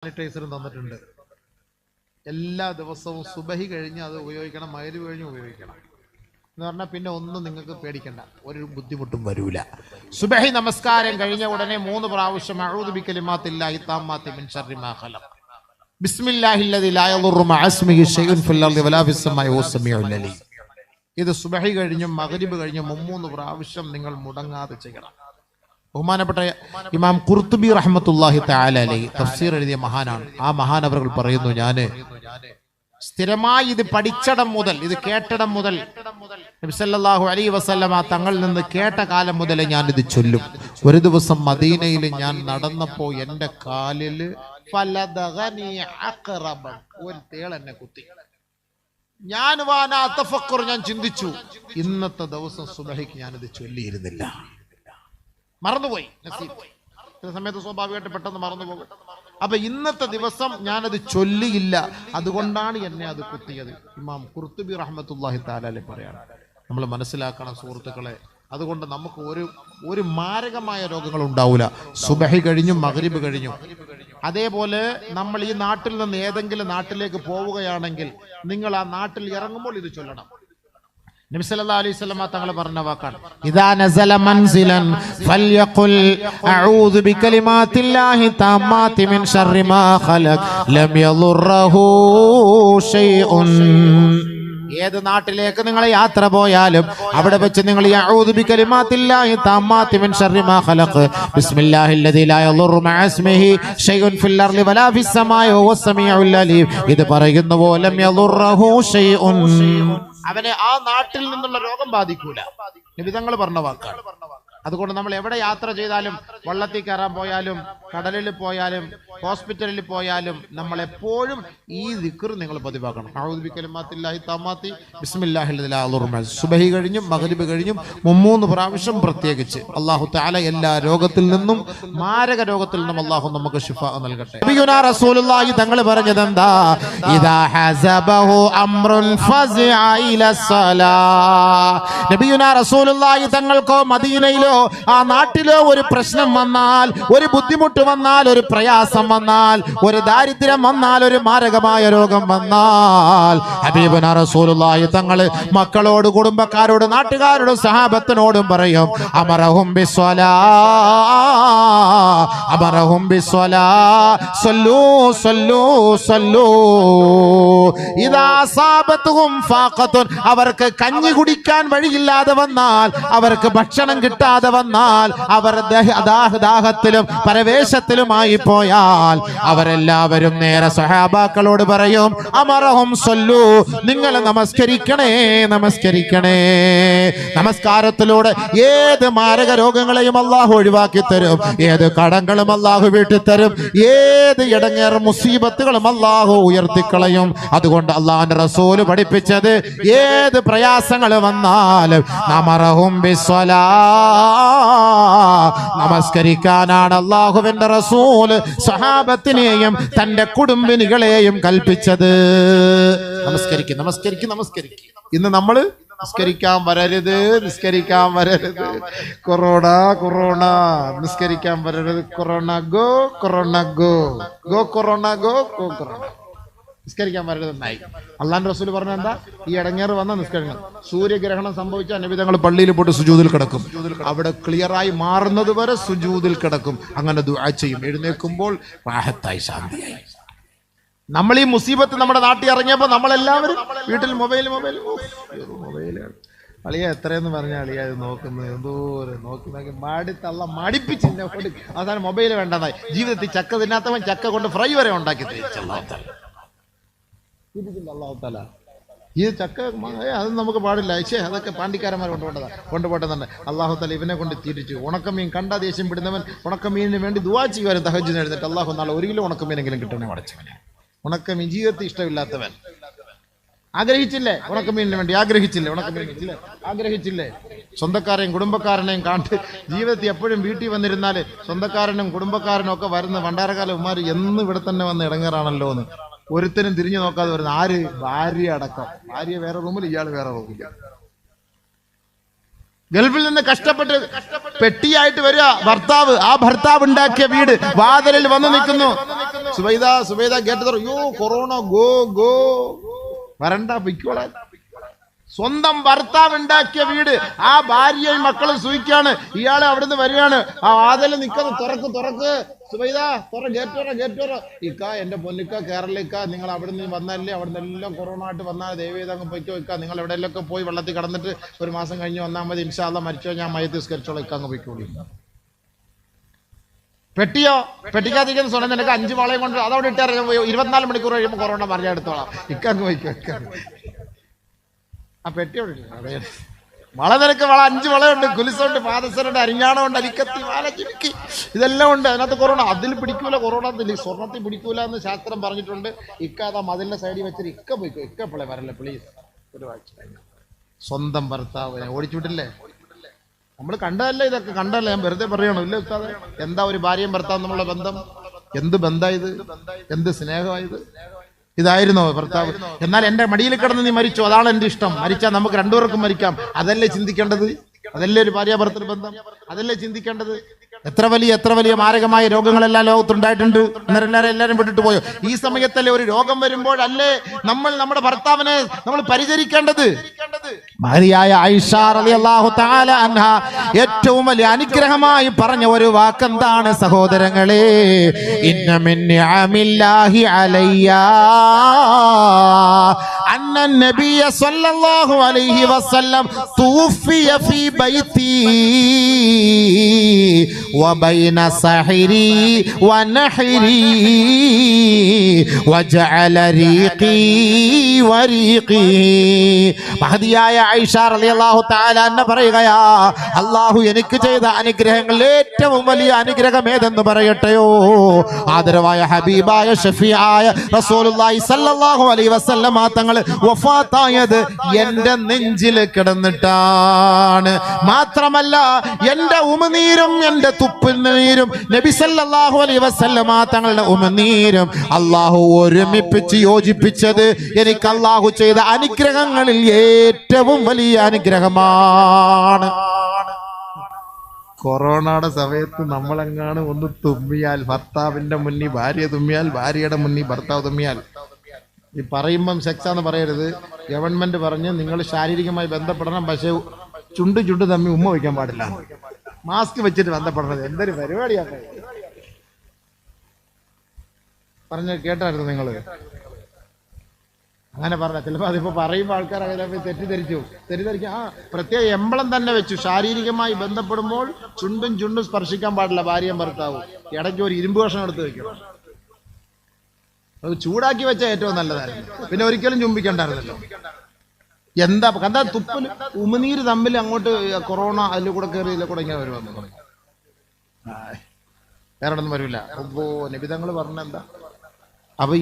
സാനിറ്റൈസറും തന്നിട്ടുണ്ട്. എല്ലാ ദിവസവും സുബഹി കഴിഞ്ഞ് അത് ഉപയോഗിക്കണം, മഗ്‌രിബ് കഴിഞ്ഞ് ഉപയോഗിക്കണം എന്ന് പറഞ്ഞാൽ പിന്നെ ഒന്നും നിങ്ങൾക്ക് പേടിക്കണ്ട, ഒരു ബുദ്ധിമുട്ടും വരൂല. സുബഹി നമസ്കാരം കഴിഞ്ഞ ഉടനെ 3 പ്രാവശ്യം അഊദു ബികലിമാത്തില്ലാഹി താമ്മാത്തി മിൻ ശർരി മാ ഖലഖ്, ബിസ്മില്ലാഹില്ലദി ലാ യദുറു മഅ ഇസ്മിഹി ശൈഉൻ ഫിൽ അർളി വലാ ഫിസ് സമാഇ വഹുവ സമീഉൽ അലീം. ഇത് സുബഹി കഴിഞ്ഞും മഗ്‌രിബ് കഴിഞ്ഞും 3 പ്രാവശ്യം നിങ്ങൾ മുടങ്ങാതെ ചെയ്യണം. ബഹുമാനപ്പെട്ട ഇമാം ഖുർത്തുബി റഹ്മത്തുള്ളാഹി തആല അലൈഹി തഫ്സീർ എഴുതിയ മഹാനാണ്. ആ മഹാനവറുകൾ പറയുന്നു, ഞാൻ സ്ഥിരമായി ഇത് പഠിച്ചടം മുതൽ, ഇത് കേട്ടടം മുതൽ, നബി സല്ലല്ലാഹു അലൈഹി വസല്ലമ തങ്ങളിൽ നിന്ന് കേട്ട കാലം മുതൽ ഞാൻ ഇത് ചൊല്ലും. ഒരു ദിവസം മദീനയിൽ ഞാൻ നടന്നപ്പോ എന്റെ കാലിൽ ഒരു തേൾ എന്നെ കുത്തി. ഞാൻ ചിന്തിച്ചു, ഇന്നത്തെ ദിവസം സുബഹിക്ക് ഞാനിത് ചൊല്ലിയിരുന്നില്ല, മറന്നുപോയി. ചില സമയത്ത് സ്വാഭാവികമായിട്ട് പെട്ടെന്ന് മറന്നുപോകും. അപ്പൊ ഇന്നത്തെ ദിവസം ഞാനത് ചൊല്ലിയില്ല, അതുകൊണ്ടാണ് എന്നെ അത് കുത്തിയത്. ഇമാം ഖുർത്തുബി റഹ്മത്തുള്ളാഹി തആല അലൈഹി പറയാണ്. നമ്മൾ മനസ്സിലാക്കണം സുഹൃത്തുക്കളെ, അതുകൊണ്ട് നമുക്ക് ഒരു മാരകമായ രോഗങ്ങൾ ഉണ്ടാവില്ല സുബഹി കഴിഞ്ഞും മഗ്‌രിബ് കഴിഞ്ഞും. അതേപോലെ നമ്മൾ ഈ നാട്ടിൽ നിന്ന് ഏതെങ്കിലും നാട്ടിലേക്ക് പോവുകയാണെങ്കിൽ നിങ്ങൾ ആ നാട്ടിൽ ഇറങ്ങുമ്പോൾ ഇത് ചൊല്ലണം. നബി സല്ലല്ലാഹു അലൈഹി വസല്ലം തങ്ങൾ പറഞ്ഞ വാക്കാണ്, ഇദാ നസല മൻസിലൻ ഫൽയഖുൽ അഊദു ബികലിമാത്തില്ലാഹി താമ്മാതി മിൻ ശർരി മാ ഖലഖ് ലം യദുറഹു ശൈഉൻ. ഏത് നാട്ടിലേക്ക് നിങ്ങൾ യാത്ര പോയാലും അവിടെ വെച്ച് നിങ്ങൾ അഊദു ബികലിമാത്തില്ലാഹി താമ്മാതി മിൻ ശർരി മാ ഖലഖ് ബിസ്മില്ലാഹില്ലദി ലാ യദുറു മഅ ഇസ്മിഹി ശൈഉൻ ഫിൽ അർളി വലാ ഫിസ് സമാഇ വഹുവ സമീഉൽ അലീം. ഇത് പറയുന്നുവോ ലം യദുറഹു ശൈഉൻ, അവനെ ആ നാട്ടിൽ നിന്നുള്ള രോഗം ബാധിക്കൂല. നബി തങ്ങൾ പറഞ്ഞ വാക്കാണ്. അതുകൊണ്ട് നമ്മൾ എവിടെ യാത്ര ചെയ്താലും, വള്ളത്തിൽ കയറാൻ പോയാലും, കടലിൽ പോയാലും, ഹോസ്പിറ്റലിൽ പോയാലും നമ്മൾ എപ്പോഴും ഈ ദിക്ർ നിങ്ങൾ പതിവാക്കണം. അഊദു ബികലിമാത്തില്ലാഹി താമ്മാതി ബിസ്മില്ലാഹില്ലദി ലാ യദുറു മഅ. സുബഹി കഴിഞ്ഞും മഗ്‌രിബ് കഴിഞ്ഞും 3 പ്രാവശ്യം പ്രത്യേകിച്ച്. അല്ലാഹു തആല എല്ലാ രോഗത്തിൽ നിന്നും, മാരക രോഗത്തിൽ നിന്നും അല്ലാഹു നമുക്ക് ശിഫാ നൽകട്ടെ. നബിയുനാ റസൂലുള്ളാഹി തങ്ങൾ പറഞ്ഞത് എന്താ? ഇദാ ഹസബഹു അംറുൻ ഫസിഅ ഇലസ്സലാ. നബിയുനാ റസൂലുള്ളാഹി തങ്ങൾക്കോ മദീനയിലോ ആ നാട്ടിലോ ഒരു പ്രശ്നം വന്നാൽ, ഒരു ബുദ്ധിമുട്ട് വന്നാൽ, ഒരു പ്രയാസം വന്നാൽ, ഒരു ദാരിദ്ര്യം വന്നാൽ, ഒരു മാരകമായ രോഗം വന്നാൽ, ഹബീബുനാ റസൂലുള്ളാഹി തങ്ങൾ മക്കളോട്, കുടുംബക്കാരോട്, നാട്ടുകാരോടും സഹാബത്തിനോടും പറയും, അമറഹും ബിസ്സലാ, അമറഹും ബിസ്സലാ, സല്ലൂ സല്ലൂ സല്ലൂ. ഇദാ അസാബത്തുഹും ഫാഖത്തുൻ, അവർക്ക് കഞ്ഞി കുടിക്കാൻ വഴിയില്ലാതെ വന്നാൽ, അവർക്ക് ഭക്ഷണം കിട്ടാതെ വന്നാൽ, അവർ ദാഹത്തിലും പരവേശത്തിലുമായി പോയാൽ അവരെല്ലാവരും നേരെ സഹാബാക്കളോട് പറയും, അമറഹും സല്ലൂ, നിങ്ങൾ നമസ്കരിക്കണേ, നമസ്കരിക്കണേ. നമസ്കാരത്തിലൂടെ ഏത് മാരക രോഗങ്ങളെയും അല്ലാഹു ഒഴിവാക്കി തരും, ഏത് കടങ്ങളും അല്ലാഹു വീട്ടിത്തരും, ഏത് ഇടങ്ങേറ് മുസീബത്തുകളും അല്ലാഹു ഉയർത്തിക്കളയും. അതുകൊണ്ട് അല്ലാഹുവിന്റെ റസൂല് പഠിപ്പിച്ചത്, ഏത് പ്രയാസങ്ങൾ വന്നാലും അമറഹും ബിസ്സലാ, നമസ്കരിക്കാനാണ് അല്ലാഹുവിന്റെ റസൂൽ സഹാബത്തിനെയും തന്റെ കുടുംബിനികളെയും കൽപ്പിച്ചത്. നമസ്കരിക്കും, നമസ്കരിക്കും, നമസ്കരിക്കും. ഇന്ന് നമ്മള് നിസ്കരിക്കാൻ വരരുത്, നിസ്കരിക്കാൻ വരരുത്, കൊറോണ കൊറോണ, നിസ്കരിക്കാൻ വരരുത്, corona go, corona go, go corona go, go corona. നിസ്കരിക്കാൻ വരരുതെന്നായി. അള്ളാഹുവിന്റെ റസൂൽ പറഞ്ഞ എന്താ? ഈ ഇടങ്ങേറ് വന്ന നിസ്കരിക്കണം. സൂര്യഗ്രഹണം സംഭവിച്ച നബി തങ്ങൾ പള്ളിയിൽ പോയിട്ട് സുജൂദിൽ കിടക്കും. അവിടെ ക്ലിയറായി മാറുന്നത് വരെ സുജൂദിൽ കിടക്കും. അങ്ങനെ ദുആ ചെയ്യും. എഴുന്നേൽക്കുമ്പോൾ റാഹത്തായി, ശാന്തിയായി. നമ്മൾ ഈ മുസീബത്ത് നമ്മുടെ നാട്ടിൽ ഇറങ്ങിയപ്പോൾ നമ്മളെല്ലാവരും വീട്ടിൽ മൊബൈൽ അളിയ എത്രയെന്ന് പറഞ്ഞ അളിയ ഇത് നോക്കുന്നത്, എന്തോ നോക്കി മടിപ്പിച്ച് അവസാനം മൊബൈൽ വേണ്ടെന്നായി. ജീവിതത്തിൽ ചക്ക തിന്നാത്തവൻ ചക്ക കൊണ്ട് ഫ്രൈ വരെ ഉണ്ടാക്കി ഈ ചക്ക അത് നമുക്ക് പാടില്ല. അതൊക്കെ പാണ്ടിക്കാരന്മാർ കൊണ്ടുപോട്ടെന്നുണ്ട്. അല്ലാഹു തആല ഇവനെ കൊണ്ട് തിരിച്ചു. ഉണക്കമീൻ കണ്ടാ ദേഷ്യം പിടുന്നവൻ ഉണക്കമീനിന് വേണ്ടി ദുആ ചെയ്യുവാനും തഹജ്ജുദിന് എഴുന്നേറ്റ്, അല്ലാഹു നാളെ 1 കിലോ ഉണക്കമീനെങ്കിലും കിട്ടണേ മടച്ചവനെ. ഉണക്കമീൻ ജീവിതത്തിൽ ഇഷ്ടമില്ലാത്തവൻ ആഗ്രഹിച്ചില്ലേ? ഉണക്കമീനിന് വേണ്ടി ആഗ്രഹിച്ചില്ലേ? സ്വന്തക്കാരെയും കുടുംബക്കാരനെയും കാണ്ട് ജീവിതത്തിൽ എപ്പോഴും വീട്ടിൽ വന്നിരുന്നാല് സ്വന്തക്കാരനും കുടുംബക്കാരനും ഒക്കെ വരുന്ന പണ്ടാരക്കാല ഉമ്മാർ എന്ന് ഇവിടെ തന്നെ വന്ന് ഇടങ്ങേറാണല്ലോ എന്ന് ഒരുത്തനും തിരിഞ്ഞു നോക്കാതെ വരുന്ന ആര്? ഭാര്യ അടക്കം. ഭാര്യ വേറെ റൂമിൽ, ഇയാൾ വേറെ റൂമില്ല. ഗൾഫിൽ നിന്ന് കഷ്ടപ്പെട്ട് പെട്ടിയായിട്ട് വരിക ഭർത്താവ്. ആ ഭർത്താവ് ഉണ്ടാക്കിയ വീട് വാതിലിൽ വന്നു നിൽക്കുന്നു. സുബൈദ ഗേറ്റ് തുറ. യോ കൊറോണ, ഗോ ഗോ, വരണ്ട, പൊയ്ക്കോളാൻ. സ്വന്തം ഭർത്താവ് ഉണ്ടാക്കിയ വീട്, ആ ഭാര്യയും മക്കളും സൂയിക്കാണ്. ഇയാള് അവിടുന്ന് വരികയാണ്, ആ വാതിൽ നിൽക്കുന്നു, തുറക്ക് സുബൈദ, ഗേറ്റ്. ഇക്ക, എന്റെ പൊന്നിക്ക, കേരളിക്ക, നിങ്ങൾ അവിടുന്ന് വന്നല്ലേ, അവിടുന്ന് എല്ലാം കൊറോണ ആയിട്ട് വന്നാൽ ദയവേദം അങ്ങ് പൊയ്ക്കോ ഇക്ക. നിങ്ങൾ എവിടെയെല്ലാം പോയി വെള്ളത്തിൽ കടന്നിട്ട് ഒരു മാസം കഴിഞ്ഞ് വന്നാൽ മതി, ഇൻഷാ അല്ലാഹ് മരിച്ചോ ഞാൻ മയ്യത്ത് നിസ്കരിച്ചോളാം, ഇക്ക അങ്ങ് പൊയ്ക്കോളൂ. പെട്ടിക്കകത്തിരിക്കുന്ന സ്വർണ്ണം നിനക്ക് 5 വളയും കൊണ്ട് അതവിടെ ഇട്ടാൽ 24 മണിക്കൂർ കഴിയുമ്പോൾ കൊറോണ മറിഞ്ഞ എടുത്തോളാം, ഇക്ക അങ്ങ് പൊയ്ക്കോ. ആ പെട്ടി അവിടെ ഇല്ല. വള നിനക്ക് 5 വളയുണ്ട്, കുലിസുണ്ട്, പാദസരുണ്ട്, അരിഞ്ഞാണമുണ്ട്, അരിക്കത്തി, വാല, ചിമിക്കി, ഇതെല്ലാം ഉണ്ട്. അതിനകത്ത് കൊറോണ അതിൽ പിടിക്കൂല, കൊറോണ സ്വർണ്ണത്തിൽ പിടിക്കൂല എന്ന് ശാസ്ത്രം പറഞ്ഞിട്ടുണ്ട്. ഇക്ക അതാ മതിലിന്റെ സൈഡിൽ വെച്ചിട്ട് ഇക്ക പോയിക്കോ, ഇക്ക പിള്ളേ വരല്ലേ പ്ലീസ്. ഒരു വാഴ്ച സ്വന്തം ഭർത്താവിനെ ഓടിച്ചുവിട്ടില്ലേ? നമ്മൾ കണ്ടതല്ലേ, ഇതൊക്കെ കണ്ടല്ലേ, ഞാൻ വെറുതെ പറയണോ? ഇല്ല ഉസ്താദേ, എന്താ ഒരു ഭാര്യയും ഭർത്താവും തമ്മിലുള്ള ബന്ധം? എന്ത് ബന്ധമായത്? എന്ത് സ്നേഹമായത്? ഇതായിരുന്നോ ഭർത്താവ്? എന്നാൽ എന്റെ മടിയിൽ കിടന്ന് നീ മരിച്ചു, അതാണ് എന്റെ ഇഷ്ടം. മരിച്ചാൽ നമുക്ക് രണ്ടുപേർക്കും മരിക്കാം, അതല്ലേ ചിന്തിക്കേണ്ടത്? അതല്ലേ ഒരു ഭാര്യ ഭർത്തൃ ബന്ധം? അതല്ലേ ചിന്തിക്കേണ്ടത്? എത്ര വലിയ മാരകമായ രോഗങ്ങളെല്ലാം ലോകത്തുണ്ടായിട്ടുണ്ട്. എല്ലാവരും വിട്ടിട്ട് പോയോ? ഈ സമയത്തല്ലേ ഒരു രോഗം വരുമ്പോഴല്ലേ നമ്മൾ നമ്മുടെ ഭർത്താവിനെ നമ്മൾ പരിചരിക്കേണ്ടത്? മഹതിയായ ആയിഷ റളിയല്ലാഹു തആല അൻഹ ഏറ്റവും വലിയ അനുഗ്രഹമായി പറഞ്ഞ ഒരു വാക്കെന്താണ് സഹോദരങ്ങളെ? ഇന്ന മിൻ നിഅമില്ലാഹി അലയ്യ അന്ന നബിയ സല്ലല്ലാഹു അലൈഹി വസല്ലം തൂഫിയ ഫീ ബൈതി وبين سحري ونحري وجعل ريقي وريقي. മഹദിയായ ആയിഷ റളിയല്ലാഹു തആല അൻഹ പറയുകയാ, അല്ലാഹു എനിക്ക് ചെയ്ത അനുഗ്രഹങ്ങളിൽ ഏറ്റവും വലിയ അനുഗ്രഹം ഏതെന്ന് പറയട്ടെയോ? ആദരവായ ഹബീബായ ഷഫീആയ റസൂലുള്ളാഹി സ്വല്ലല്ലാഹു അലൈഹി വസല്ലം തങ്ങൾ വഫാത്തായത് എൻ്റെ നെഞ്ചിൽ കിടന്നിട്ടാണ്. മാത്രമല്ല എൻ്റെ ഉമിനീരും എൻ്റെ തുപ്പുനീരും നബി സല്ലല്ലാഹു അലൈഹി വസല്ലമ തങ്ങളുടെ ഉമിനീരും അല്ലാഹു ഒരുമിപ്പിച്ച് യോജിപ്പിച്ചത് എനിക്ക് അല്ലാഹു ചെയ്ത അനുഗ്രഹങ്ങളിൽ ഏറ്റവും വലിയ അനുഗ്രഹമാണ്. കൊറോണയുടെ സമയത്ത് നമ്മളെങ്ങാണ് ഒന്ന് തുമ്മിയാൽ, ഭർത്താവിന്റെ മുന്നിൽ ഭാര്യ തുമ്മിയാൽ, ഭാര്യയുടെ മുന്നിൽ ഭർത്താവ് തുമ്മിയാൽ, ഈ പറയുമ്പം സെക്സാന്ന് പറയരുത്. ഗവൺമെന്റ് പറഞ്ഞ് നിങ്ങൾ ശാരീരികമായി ബന്ധപ്പെടണം, പക്ഷെ ചുണ്ട് തമ്മി ഉമ്മ വയ്ക്കാൻ പാടില്ല. മാസ്ക് വെച്ചിട്ട് ബന്ധപ്പെടുന്നത് എന്തൊരു പരിപാടിയാണ് പറഞ്ഞ കേട്ടായിരുന്നു നിങ്ങൾ? അങ്ങനെ പറഞ്ഞ ചിലപ്പോൾ അതിപ്പോ പറയുമ്പോൾ ആൾക്കാർ അങ്ങനെ തെറ്റിദ്ധരിക്കും. ആ പ്രത്യേക എംബ്ലം തന്നെ വെച്ചു, ശാരീരികമായി ബന്ധപ്പെടുമ്പോൾ ചുണ്ടും സ്പർശിക്കാൻ പാടില്ല ഭാര്യയും ഭർത്താവും. ഇടയ്ക്ക് ഒരു ഇരുമ്പ് കഷ്ണം എടുത്ത് വെക്കണം. അത് ചൂടാക്കി വെച്ചാൽ ഏറ്റവും നല്ലതായിരുന്നു. പിന്നെ ഒരിക്കലും ചുംബിക്കണ്ടായിരുന്നല്ലോ. എന്താ തുപ്പല് ഉമിനീര് തമ്മിൽ അങ്ങോട്ട് കൊറോണ അതിൽ കൂടെ കയറി ഇതിൽ കൂടെ ഇങ്ങനെ വരുമെന്ന് പറഞ്ഞു. വേറെ ഒന്നും വരില്ല. അപ്പോ നിബിധങ്ങൾ പറഞ്ഞ എന്താ? അപ്പൊ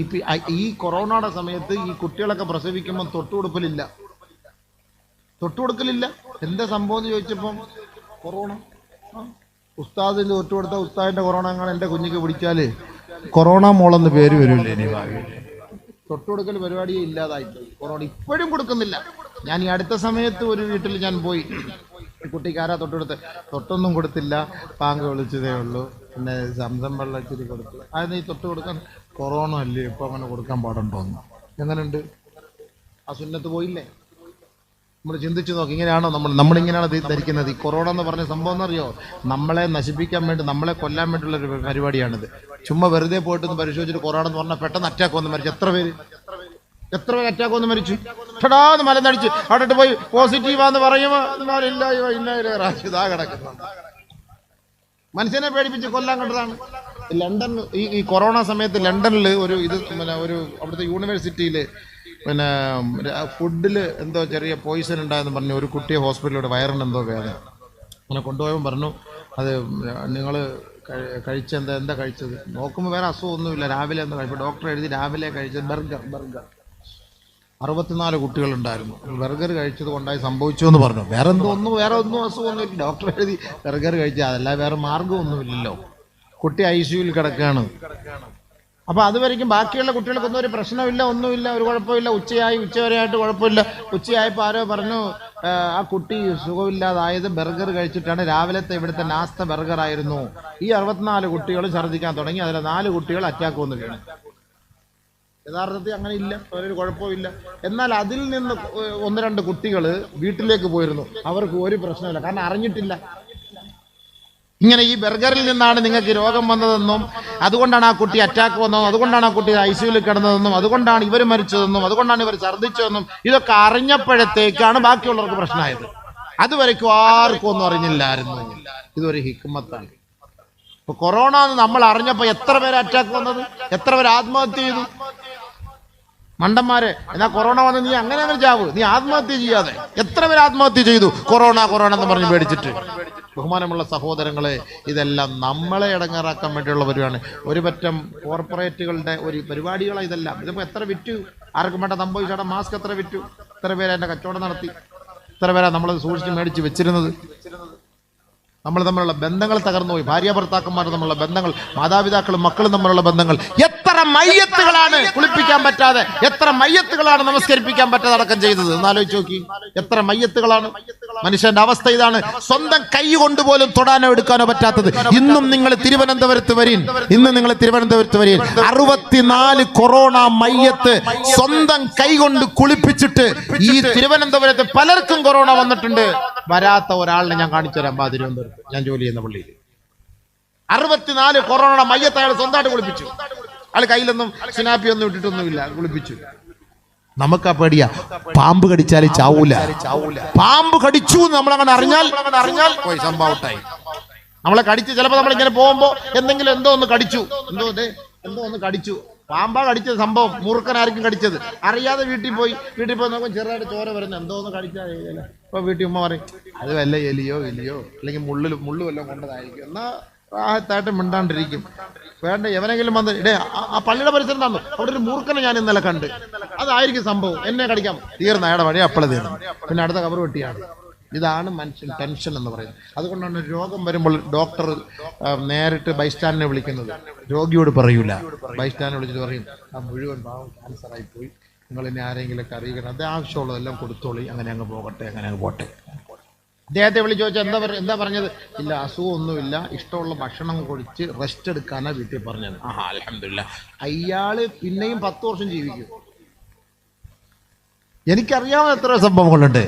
ഈ കൊറോണയുടെ സമയത്ത് ഈ കുട്ടികളൊക്കെ പ്രസവിക്കുമ്പോൾ തൊട്ടുകൊടുക്കലില്ല. എന്താ സംഭവം എന്ന് ചോദിച്ചപ്പം കൊറോണ. ഉസ്താദിന് തൊട്ടുകൊടുത്ത ഉസ്താദിന്റെ കൊറോണ അങ്ങനെ എന്റെ കുഞ്ഞിക്ക് പിടിച്ചാല് കൊറോണ മോളെന്ന് പേര് വരില്ലേ? ഇനി തൊട്ടുകൊടുക്കൽ പരിപാടിയെ ഇല്ലാതായിപ്പോയി. കൊറോണ ഇപ്പോഴും കൊടുക്കുന്നില്ല. ഞാൻ ഈ അടുത്ത സമയത്ത് ഒരു വീട്ടിൽ ഞാൻ പോയി, കുട്ടിക്കാരാ തൊട്ടൊന്നും കൊടുത്തില്ല, പാങ്ക് വിളിച്ചതേ ഉള്ളൂ, പിന്നെ സംസം വെള്ളം ഇച്ചിരി കൊടുത്തു. അത് ഈ തൊട്ട് കൊടുക്കാൻ കൊറോണ അല്ലേ, ഇപ്പൊ അങ്ങനെ കൊടുക്കാൻ പാടുണ്ടോന്ന്? എങ്ങനെയുണ്ട്? ആ സുന്നത്ത് പോയില്ലേ? നമ്മൾ ചിന്തിച്ചു നോക്കി. ഇങ്ങനെയാണോ നമ്മളിങ്ങനെയാണ് ധരിക്കുന്നത്? ഈ കൊറോണ എന്ന് പറഞ്ഞ സംഭവം എന്നറിയോ? നമ്മളെ നശിപ്പിക്കാൻ വേണ്ടി, നമ്മളെ കൊല്ലാൻ വേണ്ടിയുള്ള ഒരു പരിപാടിയാണിത്. ചുമ്മാ വെറുതെ പോയിട്ടൊന്ന് പരിശോധിച്ചിട്ട് കൊറോണ എന്ന് പറഞ്ഞാൽ പെട്ടെന്ന് അറ്റാക്ക് വന്ന് മരിച്ചു. എത്ര പേര് അറ്റാക്ക് വന്ന് മരിച്ചു? ടാന്ന് മലന്നടിച്ച് അവിടെ പോയി പോസിറ്റീവാന്ന് പറയുമ്പോൾ ഇതാ കിടക്കുന്നു. മനുഷ്യനെ പേടിപ്പിച്ച് കൊല്ലാൻ കണ്ടതാണ്. ലണ്ടൻ ഈ കൊറോണ സമയത്ത് ലണ്ടനിൽ ഒരു അവിടുത്തെ യൂണിവേഴ്സിറ്റിയിൽ പിന്നെ ഫുഡിൽ എന്തോ ചെറിയ പോയിസൺ ഉണ്ടായെന്ന് പറഞ്ഞു. ഒരു കുട്ടിയെ ഹോസ്പിറ്റലിലൂടെ വയറിന് എന്തോ വേദന. അങ്ങനെ കൊണ്ടുപോയപ്പോൾ പറഞ്ഞു, അത് നിങ്ങൾ എന്താ കഴിച്ചത്? നോക്കുമ്പോൾ വേറെ അസുഖമൊന്നുമില്ല, രാവിലെ എന്താ കഴിച്ചത്? ഡോക്ടർ എഴുതി രാവിലെ കഴിച്ചത് ബർഗർ 64 കുട്ടികളുണ്ടായിരുന്നു. ബർഗർ കഴിച്ചത് കൊണ്ടായി സംഭവിച്ചു എന്ന് പറഞ്ഞു. വേറെ ഒന്നും അസുഖമൊന്നുമില്ല. ഡോക്ടർ എഴുതി ബർഗർ കഴിച്ചത്, അതല്ല വേറെ മാർഗമൊന്നുമില്ലല്ലോ. കുട്ടി ICUവിൽ കിടക്കുകയാണ്. അപ്പൊ അതുവരെയ്ക്കും ബാക്കിയുള്ള കുട്ടികൾക്കൊന്നും ഒരു പ്രശ്നമില്ല, ഒന്നുമില്ല, ഒരു കുഴപ്പമില്ല. ഉച്ചവരെയായിട്ട് കുഴപ്പമില്ല. ഉച്ചയായപ്പോൾ ആരോ പറഞ്ഞു, ആ കുട്ടി സുഖമില്ലാതായത് ബർഗർ കഴിച്ചിട്ടാണ്. രാവിലത്തെ ഇവിടുത്തെ നാസ്ത ബർഗർ ആയിരുന്നു. ഈ 64 കുട്ടികൾ ഛർദ്ദിക്കാൻ തുടങ്ങി. അതിലെ 4 കുട്ടികൾ അറ്റാക്ക് വന്നു വീണു. യഥാർത്ഥത്തിൽ അങ്ങനെ ഇല്ല, ഒരു കുഴപ്പമില്ല. എന്നാൽ അതിൽ നിന്ന് 1-2 കുട്ടികൾ വീട്ടിലേക്ക് പോയിരുന്നു. അവർക്ക് ഒരു പ്രശ്നമില്ല, കാരണം അറിഞ്ഞിട്ടില്ല ഇങ്ങനെ ഈ ബർഗറിൽ നിന്നാണ് നിങ്ങൾക്ക് രോഗം വന്നതെന്നും അതുകൊണ്ടാണ് ആ കുട്ടി അറ്റാക്ക് വന്നതെന്നും അതുകൊണ്ടാണ് ആ കുട്ടി ICUവിൽ കിടന്നതെന്നും അതുകൊണ്ടാണ് ഇവർ മരിച്ചതെന്നും അതുകൊണ്ടാണ് ഇവർ ഛർദ്ദിച്ചതെന്നും ഇതൊക്കെ അറിഞ്ഞപ്പോഴത്തേക്കാണ് ബാക്കിയുള്ളവർക്ക് പ്രശ്നമായത്. അതുവരെയ്ക്കും ആർക്കും ഒന്നും അറിഞ്ഞില്ലായിരുന്നു. ഇതൊരു ഹിക്മത്താണ്. ഇപ്പൊ കൊറോണ നമ്മൾ അറിഞ്ഞപ്പോ എത്ര പേര് അറ്റാക്ക് വന്നത്, എത്ര പേര് ആത്മഹത്യ ചെയ്തു. മണ്ടന്മാരെ, എന്നാ കൊറോണ വന്ന് നീ അങ്ങനെ ചാവ്, നീ ആത്മഹത്യ ചെയ്യാതെ. എത്ര പേര് ആത്മഹത്യ ചെയ്തു കൊറോണ എന്ന് പറഞ്ഞ് പേടിച്ചിട്ട്. ബഹുമാനമുള്ള സഹോദരങ്ങളെ, ഇതെല്ലാം നമ്മളെ ഇടങ്ങാറാക്കാൻ വേണ്ടിയുള്ള പരിപാടിയാണ്. ഒരു പറ്റം കോർപ്പറേറ്റുകളുടെ ഒരു പരിപാടികളാണ് ഇതെല്ലാം. ഇതിപ്പോൾ എത്ര വിറ്റു, ആർക്കും വേണ്ട സംഭവിച്ചാൽ മാസ്ക് എത്ര വിറ്റു, എത്ര പേര് അതിൻ്റെ കച്ചവടം നടത്തി, എത്ര പേരാ നമ്മളത് സൂക്ഷിച്ച് മേടിച്ച് വെച്ചിരുന്നത്. നമ്മൾ തമ്മിലുള്ള ബന്ധങ്ങൾ തകർന്നു പോയി. ഭാര്യ ഭർത്താക്കന്മാർ തമ്മിലുള്ള ബന്ധങ്ങൾ, മാതാപിതാക്കളും മക്കളും തമ്മിലുള്ള ബന്ധങ്ങൾ. എത്ര മയ്യത്തുകളാണ് കുളിപ്പിക്കാൻ പറ്റാതെ, എത്ര മയ്യത്തുകളാണ് നമസ്കരിപ്പിക്കാൻ പറ്റാതെ അടക്കം ചെയ്തത് എന്നാലോചിച്ച് നോക്കി. എത്ര മയ്യത്തുകളാണ്. മനുഷ്യന്റെ അവസ്ഥ ഇതാണ്. സ്വന്തം കൈ കൊണ്ടുപോലും തൊടാനോ എടുക്കാനോ പറ്റാത്തത്. ഇന്നും നിങ്ങൾ തിരുവനന്തപുരത്ത് വരീൻ, 64 കൊറോണ മയ്യത്ത് സ്വന്തം കൈ കൊണ്ട് കുളിപ്പിച്ചിട്ട് ഈ തിരുവനന്തപുരത്ത് പലർക്കും കൊറോണ വന്നിട്ടുണ്ട്. വരാത്ത ഒരാളിനെ ഞാൻ കാണിച്ചു തരാം. തിരുവനന്തപുരത്ത് ഞാൻ ജോലി ചെയ്യുന്ന പള്ളിയിൽ 64 കൊറോണ മയ്യത്ത് അയാൾ സ്വന്തമായിട്ട് കുളിപ്പിച്ചു. അയാൾ കയ്യിലൊന്നും സിനാപ്പി ഒന്നും ഇട്ടിട്ടൊന്നുമില്ല, കുളിപ്പിച്ചു. നമുക്ക് ആ പേടിയാ, പാമ്പ് കടിച്ചാൽ ചാവൂല. പാമ്പ് കടിച്ചു നമ്മളങ്ങനെ അറിഞ്ഞാൽ പോയി സംഭവത്തായി. നമ്മളെ കടിച്ച് ചിലപ്പോൾ നമ്മളിങ്ങനെ പോകുമ്പോ എന്തെങ്കിലും എന്തോ ഒന്ന് കടിച്ചു, എന്തോ ഒന്ന് കടിച്ചു. പാമ്പാ കടിച്ചത് സംഭവം, മൂർഖനായിരിക്കും കടിച്ചത്. അറിയാതെ വീട്ടിൽ പോയി നോക്കുമ്പോൾ ചെറുതായിട്ട് ചോര വരുന്നു, എന്തോ ഒന്ന് കടിച്ചാൽ. ഇപ്പൊ വീട്ടിൽ ഉമ്മ പറയും അത് വല്ല എലിയോ അല്ലെങ്കിൽ മുള്ളു വല്ലതും കൊണ്ടതായിരിക്കും. എന്നാ റാഹത്തായിട്ട് മിണ്ടാണ്ടിരിക്കും. വേണ്ട എവനെങ്കിലും വന്ന് ആ പള്ളിയുടെ പരിസരം തന്നു, അവിടെ ഒരു മൂർഖനെ ഞാൻ ഇന്നലെ കണ്ട്, അതായിരിക്കും സംഭവം, എന്നെ കടിക്കാം. തീർന്ന അയാളുടെ വഴി അപ്പളെ തീർന്നു. പിന്നെ അടുത്ത കവർ വെട്ടിയാണ്. ഇതാണ് മനുഷ്യൻ ടെൻഷൻ എന്ന് പറയുന്നത്. അതുകൊണ്ടാണ് രോഗം വരുമ്പോൾ ഡോക്ടർ നേരിട്ട് ബൈസ്റ്റാൻഡിനെ വിളിക്കുന്നത്. രോഗിയോട് പറയൂല, ബൈസ്റ്റാൻഡിനെ വിളിച്ചിട്ട് പറയും ആ മുഴുവൻ പാവം ക്യാൻസർ ആയിപ്പോയി, നിങ്ങൾ ഇനി ആരെങ്കിലൊക്കെ അറിയിക്കണം, അത് ആവശ്യമുള്ളതെല്ലാം കൊടുത്തോളി, അങ്ങനെ അങ്ങ് പോട്ടെ. അദ്ദേഹത്തെ വിളിച്ച് ചോദിച്ചാൽ എന്താ പറഞ്ഞത്? ഇല്ല, അസുഖമൊന്നുമില്ല, ഇഷ്ടമുള്ള ഭക്ഷണം കഴിച്ച് റെസ്റ്റ് എടുക്കാനാണ് വീട്ടിൽ പറഞ്ഞത്. അൽഹംദുലില്ലാഹ്. അയാള് പിന്നെയും 10 വർഷം ജീവിക്കും. എനിക്കറിയാവുന്ന എത്ര സംഭവങ്ങളുണ്ട്.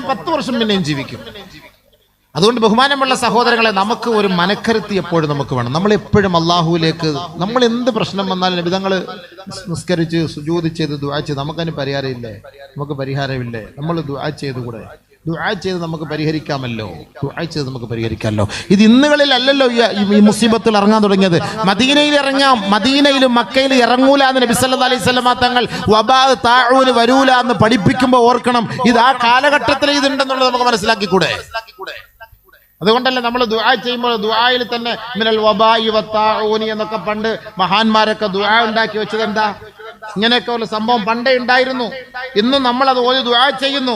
10 വർഷം പിന്നെയും ജീവിക്കും. അതുകൊണ്ട് ബഹുമാനമുള്ള സഹോദരങ്ങളെ, നമുക്ക് ഒരു മനക്കരുത്തി എപ്പോഴും നമുക്ക് വേണം. നമ്മൾ എപ്പോഴും അള്ളാഹുവിലേക്ക്, നമ്മൾ എന്ത് പ്രശ്നം വന്നാലും നബിതങ്ങൾ നിസ്കരിച്ച് സുജൂദ് ചെയ്ത് ദുആ ചെയ്ത് നമുക്കതിന് പരിഹാരമില്ലേ? നമുക്ക് പരിഹാരമില്ലേ? നമ്മൾ ദുആ ചെയ്തുകൂടെ? ദുആ ചെയ്ത് നമുക്ക് പരിഹരിക്കാമല്ലോ. ഇത് ഇന്നുകളിലല്ലല്ലോ ഈ മുസീബത്തിൽ ഇറങ്ങാൻ തുടങ്ങിയത്. മദീനയിൽ ഇറങ്ങാം, മദീനയിലും മക്കയിലും ഇറങ്ങൂല എന്ന് നബി സല്ലല്ലാഹു അലൈഹി വസല്ലമ തങ്ങൾ വബാ താഊൻ വരൂല എന്ന് പഠിപ്പിക്കുമ്പോൾ ഓർക്കണം, ഇത് ആ കാലഘട്ടത്തിൽ ഇതുണ്ടെന്നുള്ളത് നമുക്ക് മനസ്സിലാക്കിക്കൂടെ? അതുകൊണ്ടല്ലേ നമ്മൾ ദുആ ചെയ്യുമ്പോൾ ദുആയിൽ തന്നെ മിനൽ വബാഇ വത്താഊനി എന്നൊക്കെ പണ്ട് മഹാന്മാരൊക്കെ ദുആ ഉണ്ടാക്കി വെച്ചത് എന്താ? ഇങ്ങനെയൊക്കെ ഉള്ള സംഭവം പണ്ടേ ഉണ്ടായിരുന്നു. ഇന്നും നമ്മൾ അത് ഓതി ദുആ ചെയ്യുന്നു,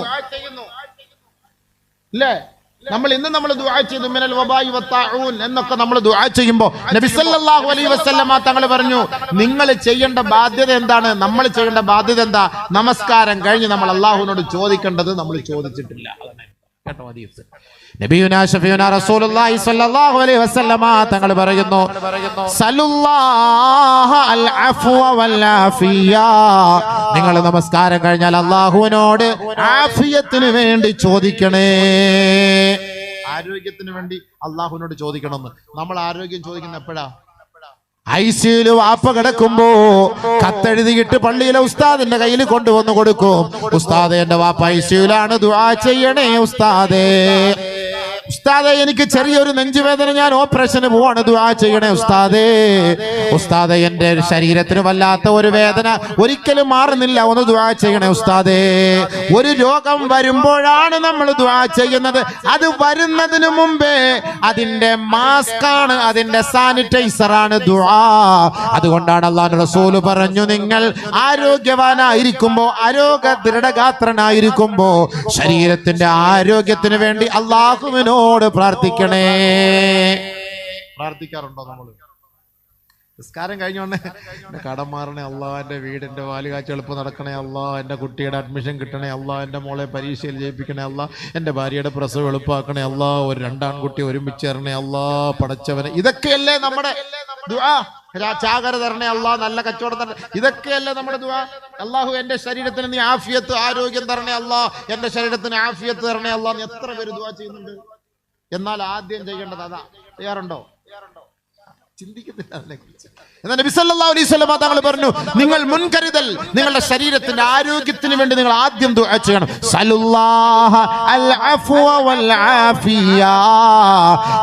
അല്ലേ? നമ്മൾ ദുആ ചെയ്തു മിനൽ വബാഇ വത്താഊൻ എന്നൊക്കെ നമ്മൾ ദുആ ചെയ്യുമ്പോൾ നബി സല്ലല്ലാഹു അലൈഹി വസല്ലമ തങ്ങൾ പറഞ്ഞു, നിങ്ങൾ ചെയ്യേണ്ട ബാധ്യത എന്താണ്? നമ്മൾ ചെയ്യേണ്ട ബാധ്യത എന്താ? നമസ്കാരം കഴിഞ്ഞ് നമ്മൾ അല്ലാഹുവിനോട് ചോദിക്കേണ്ടത് നമ്മൾ ചോദിച്ചിട്ടില്ല. കേട്ടോ ഹദീസ്. നബിയുനാ ശഫീഉനാ റസൂലുള്ളാഹി സ്വല്ലല്ലാഹു അലൈഹി വസല്ലമ തങ്ങൾ പറയുന്നു, സല്ലല്ലാഹു അൽ അഫ്വ വൽ ആഫിയ. നിങ്ങൾ നമസ്കാരം കഴിഞ്ഞാൽ അല്ലാഹുവിനോട് ആഫിയത്തിന് വേണ്ടി ചോദിക്കണേ. ആരോഗ്യത്തിന് വേണ്ടി അല്ലാഹുവിനോട് ചോദിക്കണമെന്ന്. നമ്മൾ ആരോഗ്യം ചോദിക്കുന്ന എപ്പോഴാ? ICUല് വാപ്പ കിടക്കുമ്പോ കത്തെഴുതിയിട്ട് പള്ളിയിലെ ഉസ്താദിന്റെ കയ്യിൽ കൊണ്ടുവന്ന് കൊടുക്കും. ഉസ്താദേ, എന്റെ വാപ്പ ICUലാണ്, ദുആ ചെയ്യണേ ഉസ്താദേ. ഉസ്താദേ, എനിക്ക് ചെറിയൊരു നെഞ്ചുവേദന, ഞാൻ ഓപ്പറേഷന് പോവാണ്, ദുആ ചെയ്യണേ ഉസ്താദേ. ഉസ്താദേ, എന്റെ ശരീരത്തിന് വല്ലാത്ത ഒരു വേദന ഒരിക്കലും മാറുന്നില്ല, ഒന്ന് ദുആ ചെയ്യണേ ഉസ്താദേ. ഒരു രോഗം വരുമ്പോഴാണ് നമ്മൾ ദുആ ചെയ്യുന്നത്. അത് വരുന്നതിന് മുമ്പേ അതിന്റെ മാസ്കാണ്, അതിന്റെ സാനിറ്റൈസറാണ് ദുആ. അതുകൊണ്ടാണ് അല്ലാഹുവിന്റെ റസൂൽ പറഞ്ഞു, നിങ്ങൾ ആരോഗ്യവാനായിരിക്കുമ്പോ, ആരോഗ്യ ദൃഢഗാത്രനായിരിക്കുമ്പോ ശരീരത്തിന്റെ ആരോഗ്യത്തിന് വേണ്ടി അല്ലാഹുവിനോട് പ്രാർത്ഥിക്കണേ. പ്രാർത്ഥിക്കാറുണ്ടോ? നമ്മൾ നിസ്കാരം കഴിഞ്ഞോണ്ടേ എൻ്റെ കടം മാറണേ അല്ലാ, എൻ്റെ വീടിൻ്റെ വാല് കാഴ്ച എളുപ്പം നടക്കണേ അല്ലാ, എൻ്റെ കുട്ടിയുടെ അഡ്മിഷൻ കിട്ടണേ അല്ലാ, എൻ്റെ മോളെ പരീക്ഷയിൽ ജയിപ്പിക്കണേ അല്ലാ, എൻ്റെ ഭാര്യയുടെ പ്രസവം എളുപ്പമാക്കണേ അല്ലാ, ഒരു രണ്ടാൺകുട്ടി ഒരുമിച്ച് തരണേ അല്ലാ, പടച്ചവനെ. ഇതൊക്കെയല്ലേ നമ്മുടെ ദുആ. ചാകര തരണേ അല്ലാ, നല്ല കച്ചവടം തരണേ, ഇതൊക്കെയല്ലേ നമ്മുടെ ദുആ. അല്ലാഹു എൻ്റെ ശരീരത്തിന് നീ ആഫിയത്ത് ആരോഗ്യം തരണേ അല്ലാ, എൻ്റെ ശരീരത്തിന് ആഫിയത്ത് തരണേ അല്ലാ. എത്ര പേര് ദുആ ചെയ്യുന്നുണ്ട്. എന്നാൽ ആദ്യം ചെയ്യേണ്ടത് അതാ. തയ്യാറുണ്ടോ? ചിന്തിക്കുന്നില്ല അതിനെക്കുറിച്ച്. എന്നാൽ നബി സല്ലല്ലാഹു അലൈഹി വസല്ലം തങ്ങൾ പറഞ്ഞു, നിങ്ങൾ മുൻകരുതൽ, നിങ്ങളുടെ ശരീരത്തിന്റെ ആരോഗ്യത്തിന് വേണ്ടി നിങ്ങൾ ആദ്യം ദുആ ചെയ്യണം. സല്ലല്ലാഹ അൽ അഫ്വ വൽ ആഫിയ,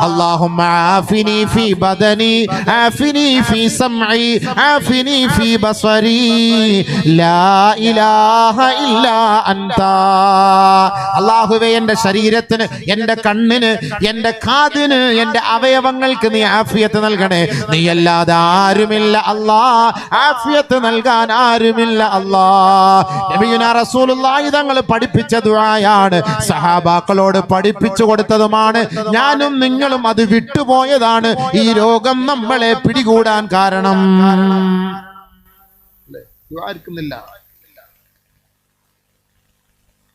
അല്ലാഹുമ്മ ആഫിനി ഫീ ബദനി, ആഫിനി ഫീ സമഇ, ആഫിനി ഫീ ബസരി, ലാ ഇലാഹ ഇല്ലാ അൻത. അല്ലാഹുവേ, എൻ്റെ ശരീരത്തിന്, എൻ്റെ കണ്ണിന്, എൻ്റെ കാതിന്, എൻ്റെ അവയവങ്ങൾക്ക് നീ ആഫിയത്ത് നൽകണേ. നീ അല്ലാതെ ആരുമില്ല അല്ലാ, ആഫിയത്ത് നൽകാൻ ആരുമില്ല അല്ലാ. നബിയുനാ റസൂലുള്ളാഹി തങ്ങൾ പഠിപ്പിച്ച ദുആയാണ്, സഹാബാക്കളോട് പഠിപ്പിച്ചു കൊടുത്തതുമാണ്. ഞാനും നിങ്ങളും അത് വിട്ടുപോയതാണ് ഈ രോഗം നമ്മളെ പിടികൂടാൻ കാരണം.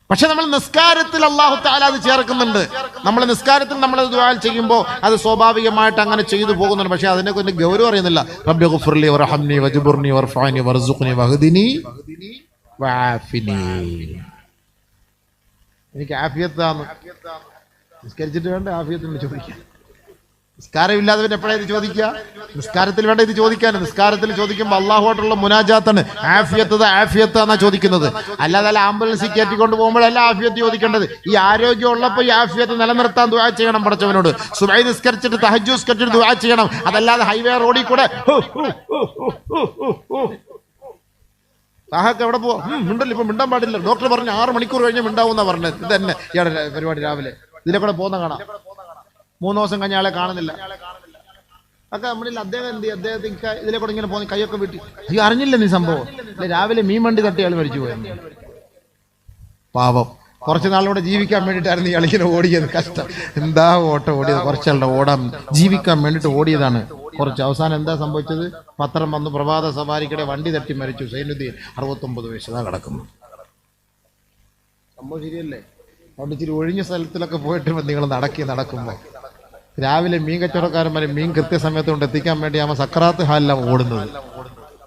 പക്ഷെ നമ്മൾ നിസ്കാരത്തിൽ അല്ലാഹു തആല അത് ചേർക്കുന്നുണ്ട്. നമ്മൾ നിസ്കാരത്തിൽ നമ്മൾ ദുആ ചെയ്യുമ്പോൾ അത് സ്വാഭാവികമായിട്ട് അങ്ങനെ ചെയ്തു പോകുന്നുണ്ട്. പക്ഷെ അതിനെ കൊണ്ട് ഗൗരവം അറിയുന്നില്ല. റബ്ബി ഗുഫ്ർലി വർഹംനി വജ്ബുർനി വർഫഅനി വർസുഖ്നി വഹ്ദിനി വആഫിനി. എനിക്ക് ആഫിയത്താണ്. നിസ്കരിച്ചിട്ട് വേണ്ട ആഫിയത്തിന് ചോദിക്കാൻ. നിസ്കാരമില്ലാത്തവൻ എപ്പോഴാണ് ഇത് ചോദിക്കുക? നിസ്കാരത്തിൽ വേണ്ട ഇത് ചോദിക്കാൻ. നിസ്കാരത്തിൽ ചോദിക്കുമ്പോൾ അള്ളാഹുവായിട്ടുള്ള മുനാജാത്താണ്. ആഫിയത്ത് എന്നാ ചോദിക്കുന്നത്. അല്ലാതെ ആംബുലൻസിൽ കയറ്റിക്കൊണ്ട് പോകുമ്പോഴല്ല ആഫിയത്ത് ചോദിക്കേണ്ടത്. ഈ ആരോഗ്യം ഉള്ളപ്പോൾ ഈ ആഫിയത്ത് നിലനിർത്താൻ ദുആ ചെയ്യണം പടച്ചവനോട്. സുബഹി നിസ്കരിച്ചിട്ട് തഹജ്ജുദ് നിസ്കരിച്ചിട്ട് ദുആ ചെയ്യണം. അതല്ലാതെ ഹൈവേ റോഡിൽ കൂടെ താഹക്ക് എവിടെ പോവാ? മിണ്ടല്ലോ, ഇപ്പൊ മിണ്ടാൻ പാടില്ല. ഡോക്ടർ പറഞ്ഞു 6 മണിക്കൂർ കഴിഞ്ഞ് മിണ്ടാവുന്ന പറഞ്ഞത്. ഇത് തന്നെ ഇയാളുടെ പരിപാടി. രാവിലെ ഇതിലെ കൂടെ പോകുന്ന കാണാം. 3 ദിവസം കഴിഞ്ഞ ആളെ കാണുന്നില്ല. ഒക്കെ നമ്മളിൽ അദ്ദേഹം എന്ത് ചെയ്യും? അദ്ദേഹത്തിന് ഇതിലെ കൂടെ ഇങ്ങനെ പോകുന്ന കൈയൊക്കെ വീട്ടി. ഈ അറിഞ്ഞില്ല നീ സംഭവം. അല്ലെ രാവിലെ മീൻ വണ്ടി തട്ടി ആൾ മരിച്ചു പോയെന്ന്. പാവം. കുറച്ച് നാളിലൂടെ ജീവിക്കാൻ വേണ്ടിയിട്ടായിരുന്നു ഇയാൾ ഇങ്ങനെ ഓടിയത്. കഷ്ടം. എന്താ ഓട്ടം ഓടിയത്. കുറച്ചാളുടെ ഓടാൻ ജീവിക്കാൻ വേണ്ടിയിട്ട് ഓടിയതാണ്. കുറച്ച് അവസാനം എന്താ സംഭവിച്ചത്? പത്രം വന്നു, പ്രഭാത സവാരിക്കിടെ വണ്ടി തട്ടി മരിച്ചു സൈനുദ്ദീൻ, 69 വയസ്സാ കിടക്കുന്നു. സംഭവം ശരിയല്ലേ? അവിടെ ഇച്ചിരി ഒഴിഞ്ഞ സ്ഥലത്തിലൊക്കെ പോയിട്ട് നിങ്ങൾ നടക്കുമ്പോൾ രാവിലെ മീൻ കച്ചവടക്കാരന്മാരെ മീൻ കൃത്യസമയത്ത് കൊണ്ട് എത്തിക്കാൻ വേണ്ടി അവൻ സക്രാത്ത് ഹാലിലാണ് ഓടുന്നത്.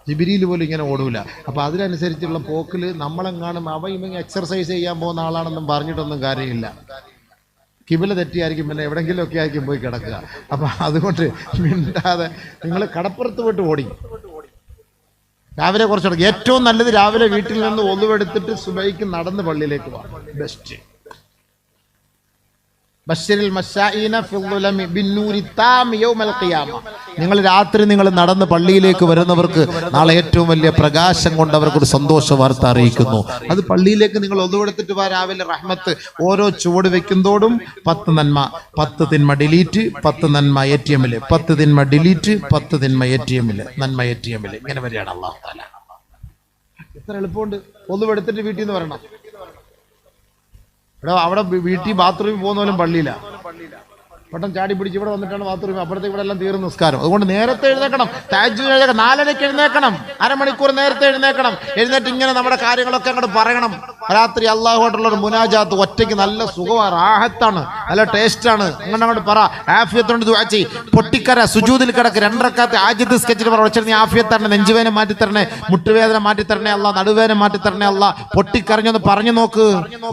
ജിബിരിയിൽ പോലും ഇങ്ങനെ ഓടൂല. അപ്പൊ അതിനനുസരിച്ചുള്ള പോക്കില് നമ്മളെങ്ങാനും ഇവങ്ങ എക്സർസൈസ് ചെയ്യാൻ പോകുന്ന ആളാണെന്നും പറഞ്ഞിട്ടൊന്നും കാര്യമില്ല. കിബില തെറ്റിയായിരിക്കും, പിന്നെ എവിടെങ്കിലും ഒക്കെ ആയിരിക്കും പോയി കിടക്കുക. അപ്പൊ അതുകൊണ്ട് മിണ്ടാതെ നിങ്ങൾ കടപ്പുറത്ത് പോയിട്ട് ഓടി. രാവിലെ കുറച്ച് ഏറ്റവും നല്ലത് രാവിലെ വീട്ടിൽ നിന്ന് ഒളിവെടുത്തിട്ട് സുബൈക്ക് നടന്ന് പള്ളിയിലേക്ക് പോകാം. ബെസ്റ്റ്. നിങ്ങൾ രാത്രി നിങ്ങൾ നടന്ന് പള്ളിയിലേക്ക് വരുന്നവർക്ക് നാളെ ഏറ്റവും വലിയ പ്രകാശം കൊണ്ട് അവർക്കൊരു സന്തോഷ വാർത്ത അറിയിക്കുന്നു. അത് പള്ളിയിലേക്ക് നിങ്ങൾ ഒന്നുകൊടുത്തിട്ട് വാ. രാവിലെ റഹ്മത്ത്. ഓരോ ചുവട് വെക്കുന്നതോടും 10 നന്മ, 10 തിന്മ ഡിലീറ്റ്, 10 നന്മ ATM-ല്, 10 തിന്മ ഡിലീറ്റ്, 10 തിന്മ ATM-ല്, നന്മ ATM-ല്. ഇങ്ങനെ വരികയാണ് അല്ലാഹു തആല. എത്ര എളുപ്പമുണ്ട്. ഒന്നുവെടുത്തിട്ട് വീട്ടിൽ നിന്ന് വരണം. അവിടെ വീട്ടിൽ ബാത്റൂമിൽ പോകുന്ന പോലും പള്ളിയില്ല. പെട്ടെന്ന് ചാടി പിടിച്ച് ഇവിടെ വന്നിട്ടാണ് ബാത്റൂം. അപ്പോഴത്തെ ഇവിടെ എല്ലാം തീർന്നു നിസ്കാരം. അതുകൊണ്ട് നേരത്തെ എഴുന്നേക്കണം. തഹജ്ജുദ് 4:30 എഴുന്നേക്കണം. അരമണിക്കൂർ നേരത്തെ എഴുന്നേക്കണം. എഴുന്നേറ്റ് ഇങ്ങനെ നമ്മുടെ കാര്യങ്ങളൊക്കെ അങ്ങോട്ട് പറയണം. രാത്രി അള്ളാഹുവായിട്ടുള്ള ഒരു മുനാജാത്ത് ഒറ്റയ്ക്ക് നല്ല സുഖമാണ്, റാഹത്താണ്, നല്ല ടേസ്റ്റാണ്. അങ്ങനെ അങ്ങോട്ട് പറ. ആഫിയത്തോണ്ട് ദുആ ചെയ്യ്. പൊട്ടിക്കര സുജൂദിൽ കിടക്ക്. 2 റക്അത്ത് ആജിദ് സ്കെച്ചിൽ പറ. നീ ആഫിയത്ത് തരണേ, നെഞ്ചുവേദന മാറ്റി തരണേ, മുട്ടുവേദന മാറ്റി തരണേ അല്ലാ, നടുവേദന മാറ്റി തരണേ അല്ലാ. പൊട്ടിക്കരഞ്ഞൊന്ന് പറഞ്ഞു നോക്ക്.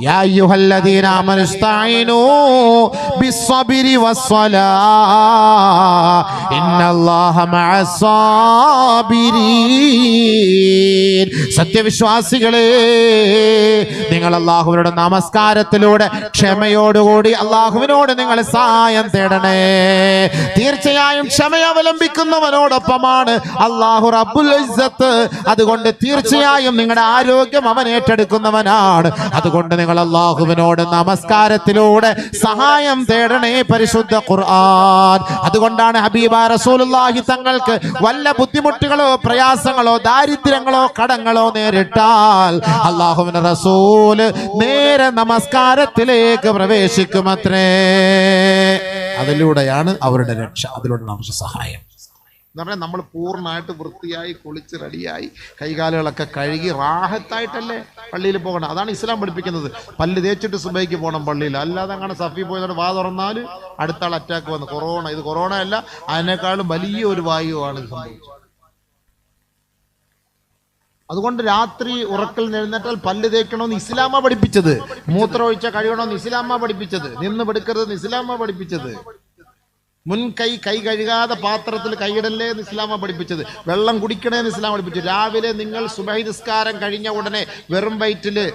യാ അയ്യുഹല്ലദീന ആമനു ഇസ്തഈനൂ ബിസ്സബ്രി ഇന്നല്ലാഹ മഅസ്സാബിരീൻ. സത്യവിശ്വാസികളെ, നിങ്ങൾ അല്ലാഹുവിനോട് നമസ്കാരത്തിലൂടെ ക്ഷമയോടുകൂടി അല്ലാഹുവിനോട് നിങ്ങൾ സഹായം തേടണേ. തീർച്ചയായും ക്ഷമ അവലംബിക്കുന്നവനോടൊപ്പമാണ് അല്ലാഹു റബ്ബുൽ ഇസ്സത്ത്. അതുകൊണ്ട് തീർച്ചയായും നിങ്ങളുടെ ആരോഗ്യം അവൻ ഏറ്റെടുക്കുന്നവനാണ്. അതുകൊണ്ട് നിങ്ങൾ അല്ലാഹുവിനോട് നമസ്കാരത്തിലൂടെ സഹായം തേടണേ. പരിശുദ്ധ ഖുർആൻ. അതുകൊണ്ടാണ് ഹബീബായ റസൂലുള്ളാഹി തങ്ങൾക്ക് വല്ല ബുദ്ധിമുട്ടുകളോ പ്രയാസങ്ങളോ ദാരിദ്ര്യങ്ങളോ കടങ്ങളോ നേരിട്ടാൽ അല്ലാഹുവിന്റെ റസൂല് നേരെ നമസ്കാരത്തിലേക്ക് പ്രവേശിക്കുമത്രേ. അതിലൂടെയാണ് അവരുടെ രക്ഷ. അതിലൂടെ നമുക്ക് സഹായം. എന്ന് പറഞ്ഞാൽ നമ്മൾ പൂർണ്ണമായിട്ട് വൃത്തിയായി കുളിച്ച് റെഡിയായി കൈകാലുകളൊക്കെ കഴുകി റാഹത്തായിട്ടല്ലേ പള്ളിയിൽ പോകണം. അതാണ് ഇസ്ലാം പഠിപ്പിക്കുന്നത്. പല്ല് തേച്ചിട്ട് സുബൈക്ക് പോകണം പള്ളിയിൽ. അല്ലാതെ അങ്ങനെ സഫി പോയതുകൊണ്ട് വാ തുറന്നാൽ അടുത്ത ആൾ അറ്റാക്ക് വന്നു. കൊറോണ, ഇത് കൊറോണ അല്ല, അതിനേക്കാളും വലിയ ഒരു വായുവാണ് ഇത് സംഭവിച്ചത്. അതുകൊണ്ട് രാത്രി ഉറക്കൽ എഴുന്നേറ്റാൽ പല്ല് തേക്കണമെന്ന് ഇസ്ലാമാ പഠിപ്പിച്ചത്. മൂത്രം ഒഴിച്ച കഴുകണമെന്ന് ഇസ്ലാമാ പഠിപ്പിച്ചത്. നിന്ന് പെടുക്കരുതെന്ന് ഇസ്ലാമാ പഠിപ്പിച്ചത്. കൈ കഴുകാതെ പാത്രത്തിൽ കൈയിടല്ലേ എന്ന് ഇസ്ലാമാ പഠിപ്പിച്ചത്. വെള്ളം കുടിക്കണേന്ന് ഇസ്ലാം പഠിപ്പിച്ചു. രാവിലെ നിങ്ങൾ സുബഹി നിസ്കാരം കഴിഞ്ഞ ഉടനെ വെറും വയറ്റില്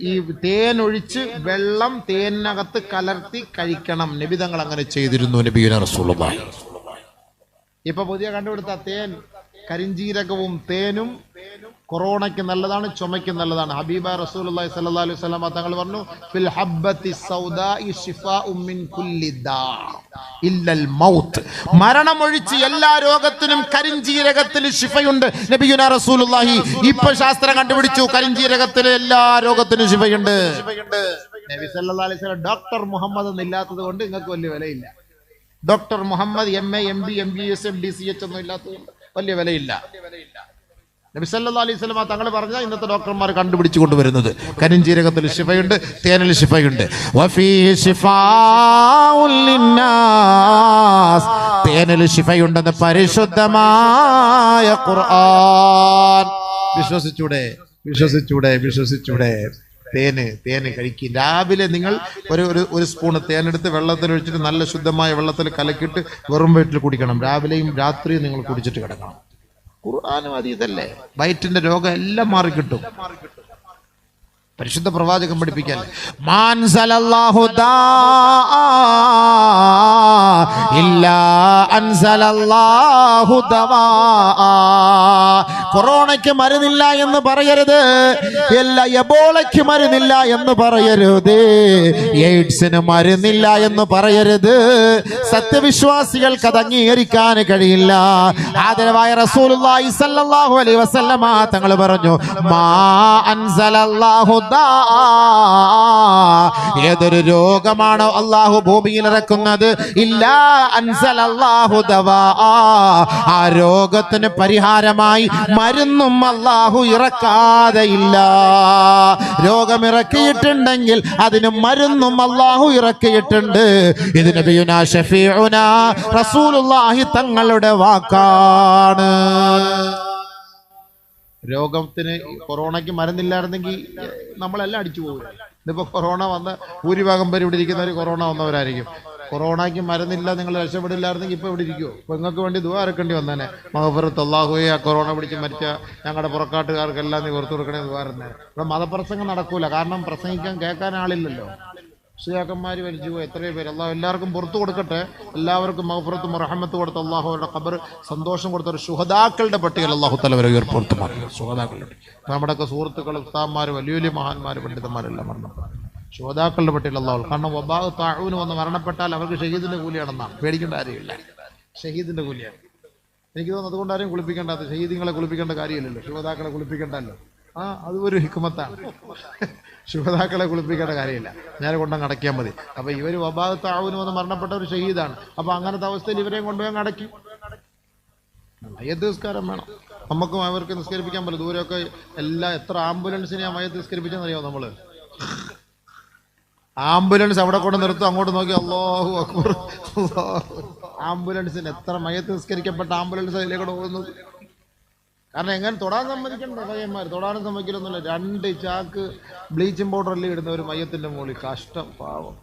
ഈ തേൻ ഒഴിച്ച് വെള്ളം തേനകത്ത് കലർത്തി കഴിക്കണം. നബി തങ്ങൾ അങ്ങനെ ചെയ്തിരുന്നു. നബിയുനാ റസൂലുള്ളാഹി. ഇപ്പൊ പുതിയ കണ്ടുപിടുത്ത തേൻ, കരിഞ്ജീരകവും തേനും കൊറോണയ്ക്ക് നല്ലതാണ്, ചുമയ്ക്ക് നല്ലതാണ്. ഹബീബ റസൂലുള്ളാഹി സ്വല്ലല്ലാഹു അലൈഹി വസല്ലം തങ്ങൾ പറഞ്ഞു, ഫിൽ ഹബ്ബത്തി സൗദാഇ ശിഫാഉം മിൻ കുല്ലി ദാ ഇല്ലൽ മൗത്ത്. മരണമൊഴിച്ച് എല്ലാ രോഗത്തിനും കരിഞ്ജീരകത്തിൽ ശിഫയുണ്ട്. നബിയുനാ റസൂലുള്ളാഹി. ഇപ്പൊ ശാസ്ത്രം കണ്ടുപിടിച്ചു കരിഞ്ജീരകത്തിൽ എല്ലാ രോഗത്തിനും ശിഫയുണ്ട്. നബി സല്ലല്ലാഹു അലൈഹി വസല്ലം ഡോക്ടർ മുഹമ്മദ് എന്നില്ലാത്തത് കൊണ്ട് നിങ്ങൾക്ക് വലിയ വിലയില്ല. Doctor Muhammad MA MD MBS MDCH ഒന്നും ഇല്ലാത്തതുകൊണ്ട് വലിയ വിലയില്ല. നബി സല്ലല്ലാഹു അലൈഹി വസല്ലം തങ്ങൾ പറഞ്ഞ ഇന്നത്തെ ഡോക്ടർമാർ കണ്ടുപിടിച്ചു കൊണ്ടുവരുന്നത് കരിഞ്ജീരകത്തിൽ ശിഫയുണ്ട്, തേനിൽ ശിഫയുണ്ട്. വഫീഹി ശിഫാഉൽ ലിന്നാസ്. തേനിൽ ശിഫയുണ്ടെന്ന് പരിശുദ്ധമായ ഖുർആൻ. വിശ്വസിച്ചൂടെ. തേന് കഴിക്കും. രാവിലെ നിങ്ങൾ ഒരു സ്പൂണ് തേനെടുത്ത് വെള്ളത്തിൽ ഒഴിച്ചിട്ട് നല്ല ശുദ്ധമായ വെള്ളത്തിൽ കലക്കിയിട്ട് വെറും വയറ്റിൽ കുടിക്കണം. രാവിലെയും രാത്രിയും നിങ്ങൾ കുടിച്ചിട്ട് കിടക്കണം. ഖുർആനും അതീതല്ലേ. വയറ്റിന്റെ രോഗം എല്ലാം മാറിക്കിട്ടും. പരിശുദ്ധ പ്രവാചകൻ പഠിപ്പിക്കല്ലേ, മാൻസലല്ലാഹു ഇല്ലാ അൻസലല്ലാഹു ദവാ. കൊറോണയ്ക്ക് മരുന്നില്ല എന്ന് പറയരുത്, എല്ലാ എബോളയ്ക്ക് മരുന്നില്ല എന്ന് പറയരുത്, എയ്ഡ്സിന് മരുന്നില്ല എന്ന് പറയരുത്. സത്യവിശ്വാസികൾക്ക് അത് അംഗീകരിക്കാൻ കഴിയില്ല. ആദരവായ റസൂലുള്ളാഹി സ്വല്ലല്ലാഹു അലൈഹി വസല്ലമ തങ്ങൾ പറഞ്ഞു, മാ അൻസലല്ലാഹു. ഏതൊരു രോഗമാണോ അല്ലാഹു ഭൂമിയിൽ ഇറക്കുന്നത്, ഇല്ലാ അൻസലല്ലാഹു ദവാ. ആ രോഗത്തിന് പരിഹാരമായി മരുന്നും അല്ലാഹു ഇറക്കാതെ ഇല്ല. രോഗമിറക്കിയിട്ടുണ്ടെങ്കിൽ അതിന് മരുന്നും അല്ലാഹു ഇറക്കിയിട്ടുണ്ട്. ഇത് നബിയുനാ ഷഫീഉനാ റസൂലുള്ളാഹി തങ്ങളുടെ വാക്കാണ്. രോഗത്തിന് കൊറോണയ്ക്ക് മരുന്നില്ലായിരുന്നെങ്കിൽ നമ്മളെല്ലാം അടിച്ചു പോകും. ഇതിപ്പോൾ കൊറോണ വന്ന ഭൂരിഭാഗം പേര് ഇവിടെ ഇരിക്കുന്നവർ കൊറോണ വന്നവരായിരിക്കും. കൊറോണയ്ക്ക് മരുന്നില്ല, നിങ്ങൾ രക്ഷപ്പെടില്ലായിരുന്നെങ്കിൽ ഇപ്പോൾ ഇവിടെ ഇരിക്കുമോ? ഇപ്പോൾ നിങ്ങൾക്ക് വേണ്ടി ദുആ ഇറക്കേണ്ടി വന്നേനെ. മഗ്ഫിറത്ത് അല്ലാഹുവേ, ആ കൊറോണ പിടിച്ച് മരിച്ച ഞങ്ങളുടെ പുറക്കാട്ടുകാർക്കെല്ലാം നീ ഓർത്തു കൊടുക്കണേ ദുആ ഇരുന്നേ. ഇവിടെ മതപ്രസംഗം നടക്കൂല, കാരണം പ്രസംഗിക്കാൻ കേൾക്കാൻ ആളില്ലല്ലോ. ഷിയാക്കന്മാർ മരിച്ചു പോയി എത്രയോ പേര്. അള്ളാഹു എല്ലാവർക്കും പുറത്തു കൊടുക്കട്ടെ. എല്ലാവർക്കും മഗ്ഫിറത്തും റഹ്മത്തും കൊടുത്ത് അള്ളാഹുവിന്റെ ഖബർ സന്തോഷം കൊടുത്ത ഒരു ശുഹദാക്കളുടെ പട്ടികയിൽ അള്ളാഹു തആല വരെ ഉയർപ്പെടുത്തുമാർ. ശുഹദാക്കളുടെ നമ്മുടെയൊക്കെ സുഹൃത്തുക്കൾ, ഉസ്താദ്മാർ, വലിയ വലിയ മഹാന്മാർ, പണ്ഡിതന്മാരെല്ലാം മരണപ്പെട്ടു. ശുഹദാക്കളുടെ പട്ടികയിൽ അള്ളാഹു. കാരണം വബാഹ് താഊന് വന്ന് മരണപ്പെട്ടാൽ അവർക്ക് ഷഹീദിന്റെ കൂലിയാണെന്നാണ്. പേടിക്കേണ്ട കാര്യമില്ല, ഷഹീദിന്റെ കൂലിയാണ്. എനിക്ക് തോന്നുന്നു അതുകൊണ്ട് ആരെയും കുളിപ്പിക്കേണ്ടത്. ഷഹീദിങ്ങളെ കുളിപ്പിക്കേണ്ട കാര്യമില്ലല്ലോ, ശുഹദാക്കളെ കുളിപ്പിക്കേണ്ടല്ലോ. അത് ഒരു ഹിക്മത്താണ്. ശുഹദാക്കളെ കുളിപ്പിക്കേണ്ട കാര്യമില്ല, നേരെ കൊണ്ടങ്ങ് അടക്കിയാൽ മതി. അപ്പൊ ഇവർ വബാഹ് താഊന് വന്ന് മരണപ്പെട്ട ഒരു ഷഹീദാണ്. അപ്പൊ അങ്ങനത്തെ അവസ്ഥയിൽ ഇവരെയും കൊണ്ടുപോയി അടക്കി. മയ്യത്ത് നിസ്കാരം വേണം. നമുക്കും അവർക്ക് നിസ്കരിപ്പിക്കാൻ പറ്റില്ല. ദൂരമൊക്കെ എത്ര ആംബുലൻസിനെ മയ്യത്ത് നിസ്കരിപ്പിച്ചെന്നറിയാമോ? നമ്മള് ആംബുലൻസ് അവിടെ കൊണ്ട് നിർത്തും, അങ്ങോട്ട് നോക്കി അല്ലാഹു അക്ബർ. ആംബുലൻസിന് എത്ര മയ്യത്ത് നിസ്കരിക്കപ്പെട്ട ആംബുലൻസ് അതിലേക്കൂടെ പോകുന്നത്. കാരണം എങ്ങനെ തൊടാൻ സമ്മതിക്കണ്ട പയ്യന്മാർ, തൊടാനും സമ്മതിക്കില്ലൊന്നുമില്ല. 2 ചാക്ക് ബ്ലീച്ചിങ് പൗഡറിൽ ഇടുന്ന ഒരു മയ്യത്തിന്റെ മുകളിൽ. കഷ്ടം, പാവം.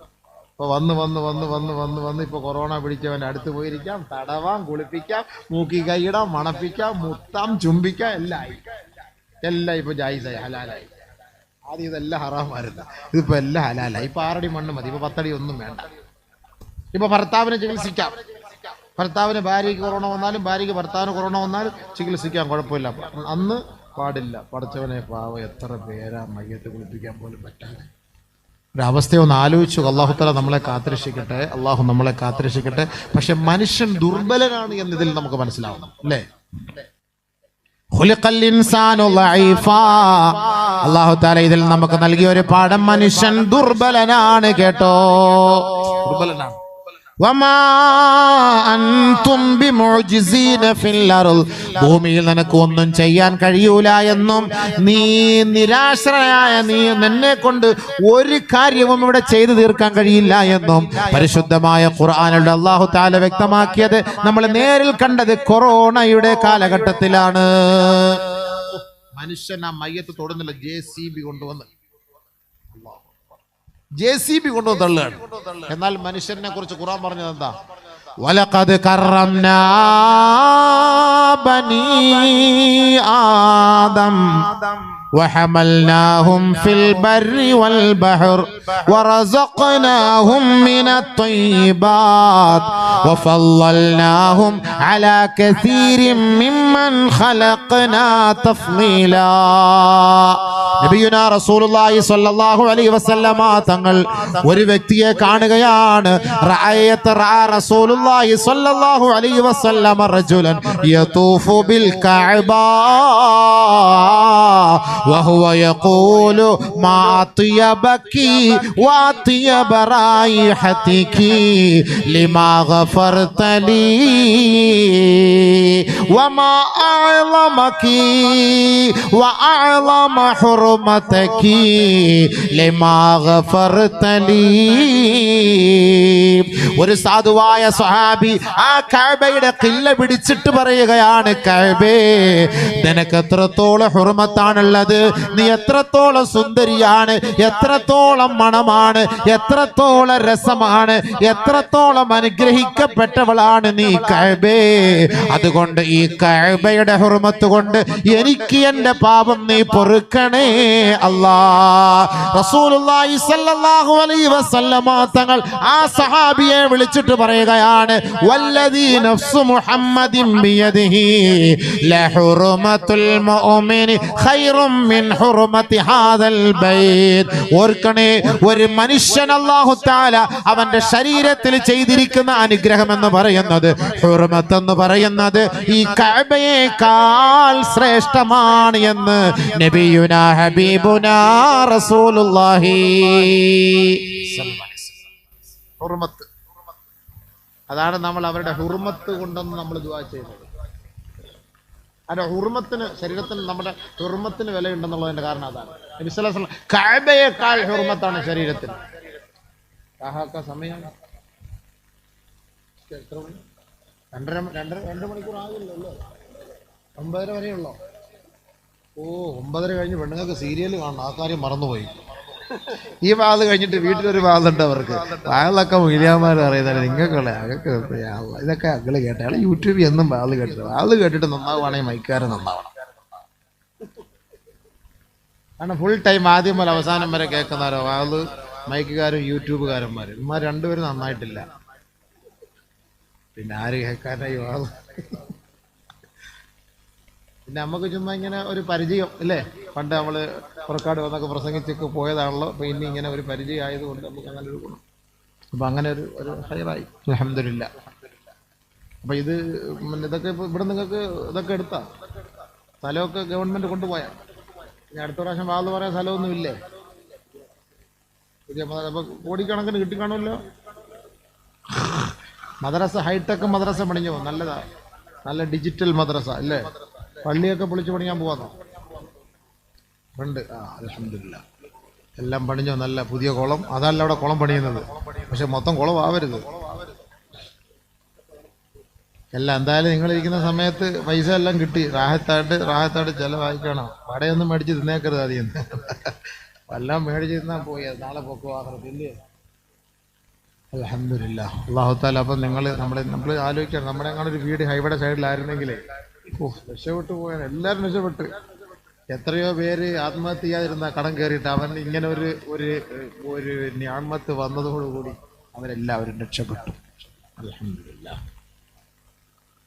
ഇപ്പൊ വന്ന് ഇപ്പൊ കൊറോണ പിടിച്ചവൻ അടുത്ത് പോയിരിക്കാം, തടവാം, കുളിപ്പിക്കാം, മൂക്കി കൈയിടാം, മണപ്പിക്കാം, മുത്താം, ചുംബിക്കാം, എല്ലാം ഇപ്പൊ ജായിസായി, ഹലാലായി. ആദ്യം ഇതെല്ലാം ഹറാമായിരുന്നു, ഇതിപ്പോ എല്ലാം ഹലാലായി. ഇപ്പൊ 6 അടി മണ്ണ് മതി, ഇപ്പൊ 10 അടി ഒന്നും വേണ്ട. ഇപ്പൊ ഭർത്താവിനെ ചികിത്സിക്കാം. ഭർത്താവിന് ഭാര്യയ്ക്ക് കൊറോണ വന്നാലും ഭാര്യയ്ക്ക് ഭർത്താവിന് കൊറോണ വന്നാലും ചികിത്സിക്കാൻ കുഴപ്പമില്ല. അന്ന് പാടില്ല. പഠിച്ചവനെ പാവം, എത്ര പേരാ മയ്യത്ത് കുളിപ്പിക്കാൻ പോലും പറ്റാതെ ഒരവസ്ഥയൊന്ന് ആലോചിച്ചു. അള്ളാഹു തആല നമ്മളെ കാത്തിരക്ഷിക്കട്ടെ, അള്ളാഹു നമ്മളെ കാത്തിരക്ഷിക്കട്ടെ. പക്ഷെ മനുഷ്യൻ ദുർബലനാണ് എന്നതിൽ നമുക്ക് മനസ്സിലാവണം, അല്ലേ? അള്ളാഹു തആല ഇതിൽ നമുക്ക് നൽകിയ ഒരു പാഠം, മനുഷ്യൻ ദുർബലനാണ് കേട്ടോ, ദുർബലനാണ്. വമാ അൻതും ബിമുഅ്ജിസീന ഫിൽ അർള്, ഭൂമിയിൽ നിനക്ക് ഒന്നും ചെയ്യാൻ കഴിയൂല എന്നും നീ നിരാശനായ നിന്നെ കൊണ്ട് ഒരു കാര്യവും ഇവിടെ ചെയ്തു തീർക്കാൻ കഴിയില്ല എന്നും പരിശുദ്ധമായ ഖുർആനിലൂടെ അല്ലാഹു തആല വ്യക്തമാക്കിയത് നമ്മൾ നേരിൽ കണ്ടത് കൊറോണയുടെ കാലഘട്ടത്തിലാണ്. മനുഷ്യൻ ആ മയ്യത്ത് തൊടുന്നില്ല, JCB കൊണ്ടുവന്ന് തള്ളുകയാണ്. എന്നാൽ മനുഷ്യനെ കുറിച്ച് ഖുർആൻ പറഞ്ഞത് എന്താ? വലഖദ് കറംനാ ബനീ ആദം وحملناهم في البر والبحر ورزقناهم من الطيبات وفضلناهم على كثير ممن خلقنا تفضيلا. നബിയുനാ റസൂലുള്ളാഹി സ്വല്ലല്ലാഹു അലൈഹി വസല്ലമ തങ്ങൾ ഒരു വ്യക്തിയെ കാണുകയാണ്. റസൂലുള്ളാഹി സ്വല്ലല്ലാഹു അലൈഹി വസല്ലമ റജുലൻ യതൂഫു ബിൽ കഅബ وهو يقول ما أطيبك وأطيب رائحتك لما غفرت لي وما أعظمك وأعظم حرمتك لما غفرت لي. ഒരു സാധുവായ സ്വഹാബി ആ കഅബയുടെ ഖില്ല പിടിച്ചിട്ട് പറയുകയാണ്, കഅബേ, നിനക്ക് എത്രത്തോളം ഹുർമത്താണുള്ളത്, നീ എത്രത്തോളം സുന്ദരിയാണ്, എത്രത്തോളം മണമാണ്, എത്രത്തോളം രസമാണ്, എത്രത്തോളം അനുഗ്രഹിക്കപ്പെട്ടവളാണ് നീ കഅബേ. അതുകൊണ്ട് ഈ കഅബയുടെ ഹുർമത്ത് കൊണ്ട് എനിക്ക് എൻ്റെ പാപം നീ പൊറുക്കണേ അല്ലാ. റസൂലുള്ളാഹി സ്വല്ലല്ലാഹു അലൈഹി വസല്ലമ തങ്ങൾ ആ സഹാബിയെ വിളിച്ചിട്ട് പറയുകയാണ്, വല്ലദീ നഫ്സു മുഹമ്മദിൻ ബിയദിഹി ലഹുർമത്തുൽ മുഅ്മിനി ഖൈറും മിൻ ഹുർമത്തി ഹാദൽ ബൈത്ത്. ഓർക്കണേ, ഒരു മനുഷ്യൻ അല്ലാഹു തആല അവന്റെ ശരീരത്തിൽ ചെയ്തിരിക്കുന്ന അനുഗ്രഹം എന്ന് പറയുന്നത്, ഹുർമത്ത് എന്ന് പറയുന്നത് ഈ കഅബയേക്കാൾ ശ്രേഷ്ഠമാണ് എന്ന് നബിയുനാ ഹബീബുനാ റസൂലുള്ളാഹി ഹുർമത്ത്. അതാണ് നമ്മൾ അവരുടെ ഹുർമത്ത് കൊണ്ടെന്ന് നമ്മൾ ദുആ ചെയ്യുന്നത്. അതിന്റെ ഹുർമത്തിന്, ശരീരത്തിന് നമ്മുടെ ഹുർമത്തിന് വിലയുണ്ടെന്നുള്ളതിന്റെ കാരണം അതാണ്. നബി സല്ലല്ലാഹു അലൈഹി വസല്ലം കഅബയേക്കാൾ ഹുർമത്താണ് ശരീരത്തിന്. സമയം 2 മണിക്കൂർ ആകില്ലല്ലോ, 9:30 വരെയുള്ളോ? ഓ, 9:30 കഴിഞ്ഞ് പെണ്ണുങ്ങൾക്ക് സീരിയൽ കാണണം, ആ കാര്യം മറന്നുപോയി. ഈ വാത് കഴിഞ്ഞിട്ട് വീട്ടിലൊരു വാതുണ്ട് അവർക്ക്. വാതിലൊക്കെ മൊയ്ലിയാന്മാർ അറിയുന്നത് നിങ്ങൾക്കുള്ള അതൊക്കെ ഇതൊക്കെ അങ്ങള് കേട്ട അയാൾ യൂട്യൂബിൽ എന്നും വാത് കേട്ടിട്ട്, വാത് കേട്ടിട്ട് നന്നാവുകയാണെങ്കിൽ മൈക്കാരൻ നന്നാവണം. കാരണം ഫുൾ ടൈം ആദ്യം മുതൽ അവസാനം വരെ കേൾക്കുന്നവരോ വാത് മൈക്കുകാരും യൂട്യൂബുകാരന്മാരും, ഇവന്മാർ രണ്ടുപേരും നന്നായിട്ടില്ല. പിന്നെ ആര് കേൾക്കാനായി വാത്? പിന്നെ നമുക്ക് ചുമ്മാ ഇങ്ങനെ ഒരു പരിചയം അല്ലേ, പണ്ട് നമ്മൾ പുറക്കാട് വന്നൊക്കെ പ്രസംഗിച്ചൊക്കെ പോയതാണല്ലോ. അപ്പോൾ ഇനി ഇങ്ങനെ ഒരു പരിചയം ആയതുകൊണ്ട് നമുക്ക് അങ്ങനെ ഒരു ഗുണം. അപ്പോൾ അങ്ങനെ ഒരു ഹൈറായി, അൽഹംദുലില്ലാ. അപ്പോൾ ഇതൊക്കെ ഇപ്പോൾ ഇവിടെ നിങ്ങൾക്ക് ഇതൊക്കെ എടുത്താ സ്ഥലമൊക്കെ ഗവൺമെൻറ് കൊണ്ടുപോയാൽ ഇനി അടുത്ത പ്രാവശ്യം വാത് പറയാൻ സ്ഥലമൊന്നും ഇല്ലേ? അപ്പോൾ കോടിക്കണക്കിന് കിട്ടിക്കാണുമല്ലോ. മദ്രസ ഹൈടെക് മദ്രസ പണിഞ്ഞോ, നല്ലതാ, നല്ല ഡിജിറ്റൽ മദ്രസ അല്ലേ. പള്ളിയൊക്കെ പൊളിച്ച് പണിയാൻ പോവാന്നോ? ഉണ്ട്. അൽഹംദുലില്ലാ, എല്ലാം പണിഞ്ഞോ, നല്ല പുതിയ കുളം. അതല്ല അവിടെ കുളം പണിയുന്നത്, പക്ഷെ മൊത്തം കുളം ആവരുത്. എല്ലാം എന്തായാലും നിങ്ങളിരിക്കുന്ന സമയത്ത് പൈസ എല്ലാം കിട്ടി, റാഹത്തായിട്ട് ചിലവായിക്കണം. വടയൊന്നും മേടിച്ച് തിന്നേക്കരുത് അതിന്ന്. എല്ലാം മേടിച്ച് തിന്നാൽ പോയി, നാളെ പൊക്കുവാറില്ലേ. അൽഹംദുലില്ലാ, അല്ലാഹു തആല. അപ്പം നമ്മൾ ആലോചിക്കണം, നമ്മുടെ അങ്ങനെ ഒരു വീട് ഹൈവേയുടെ സൈഡിലായിരുന്നെങ്കിലേ രക്ഷപ്പെട്ടു പോയാൽ എല്ലാവരും രക്ഷപ്പെട്ട്. എത്രയോ പേര് ആത്മഹത്യ ചെയ്യാതിരുന്ന കടം കയറിയിട്ട് അവൻ ഇങ്ങനെ ഒരു നിഅമത്ത് വന്നതോടുകൂടി അവരെല്ലാവരും രക്ഷപ്പെട്ടു. അൽഹംദുലില്ലാ.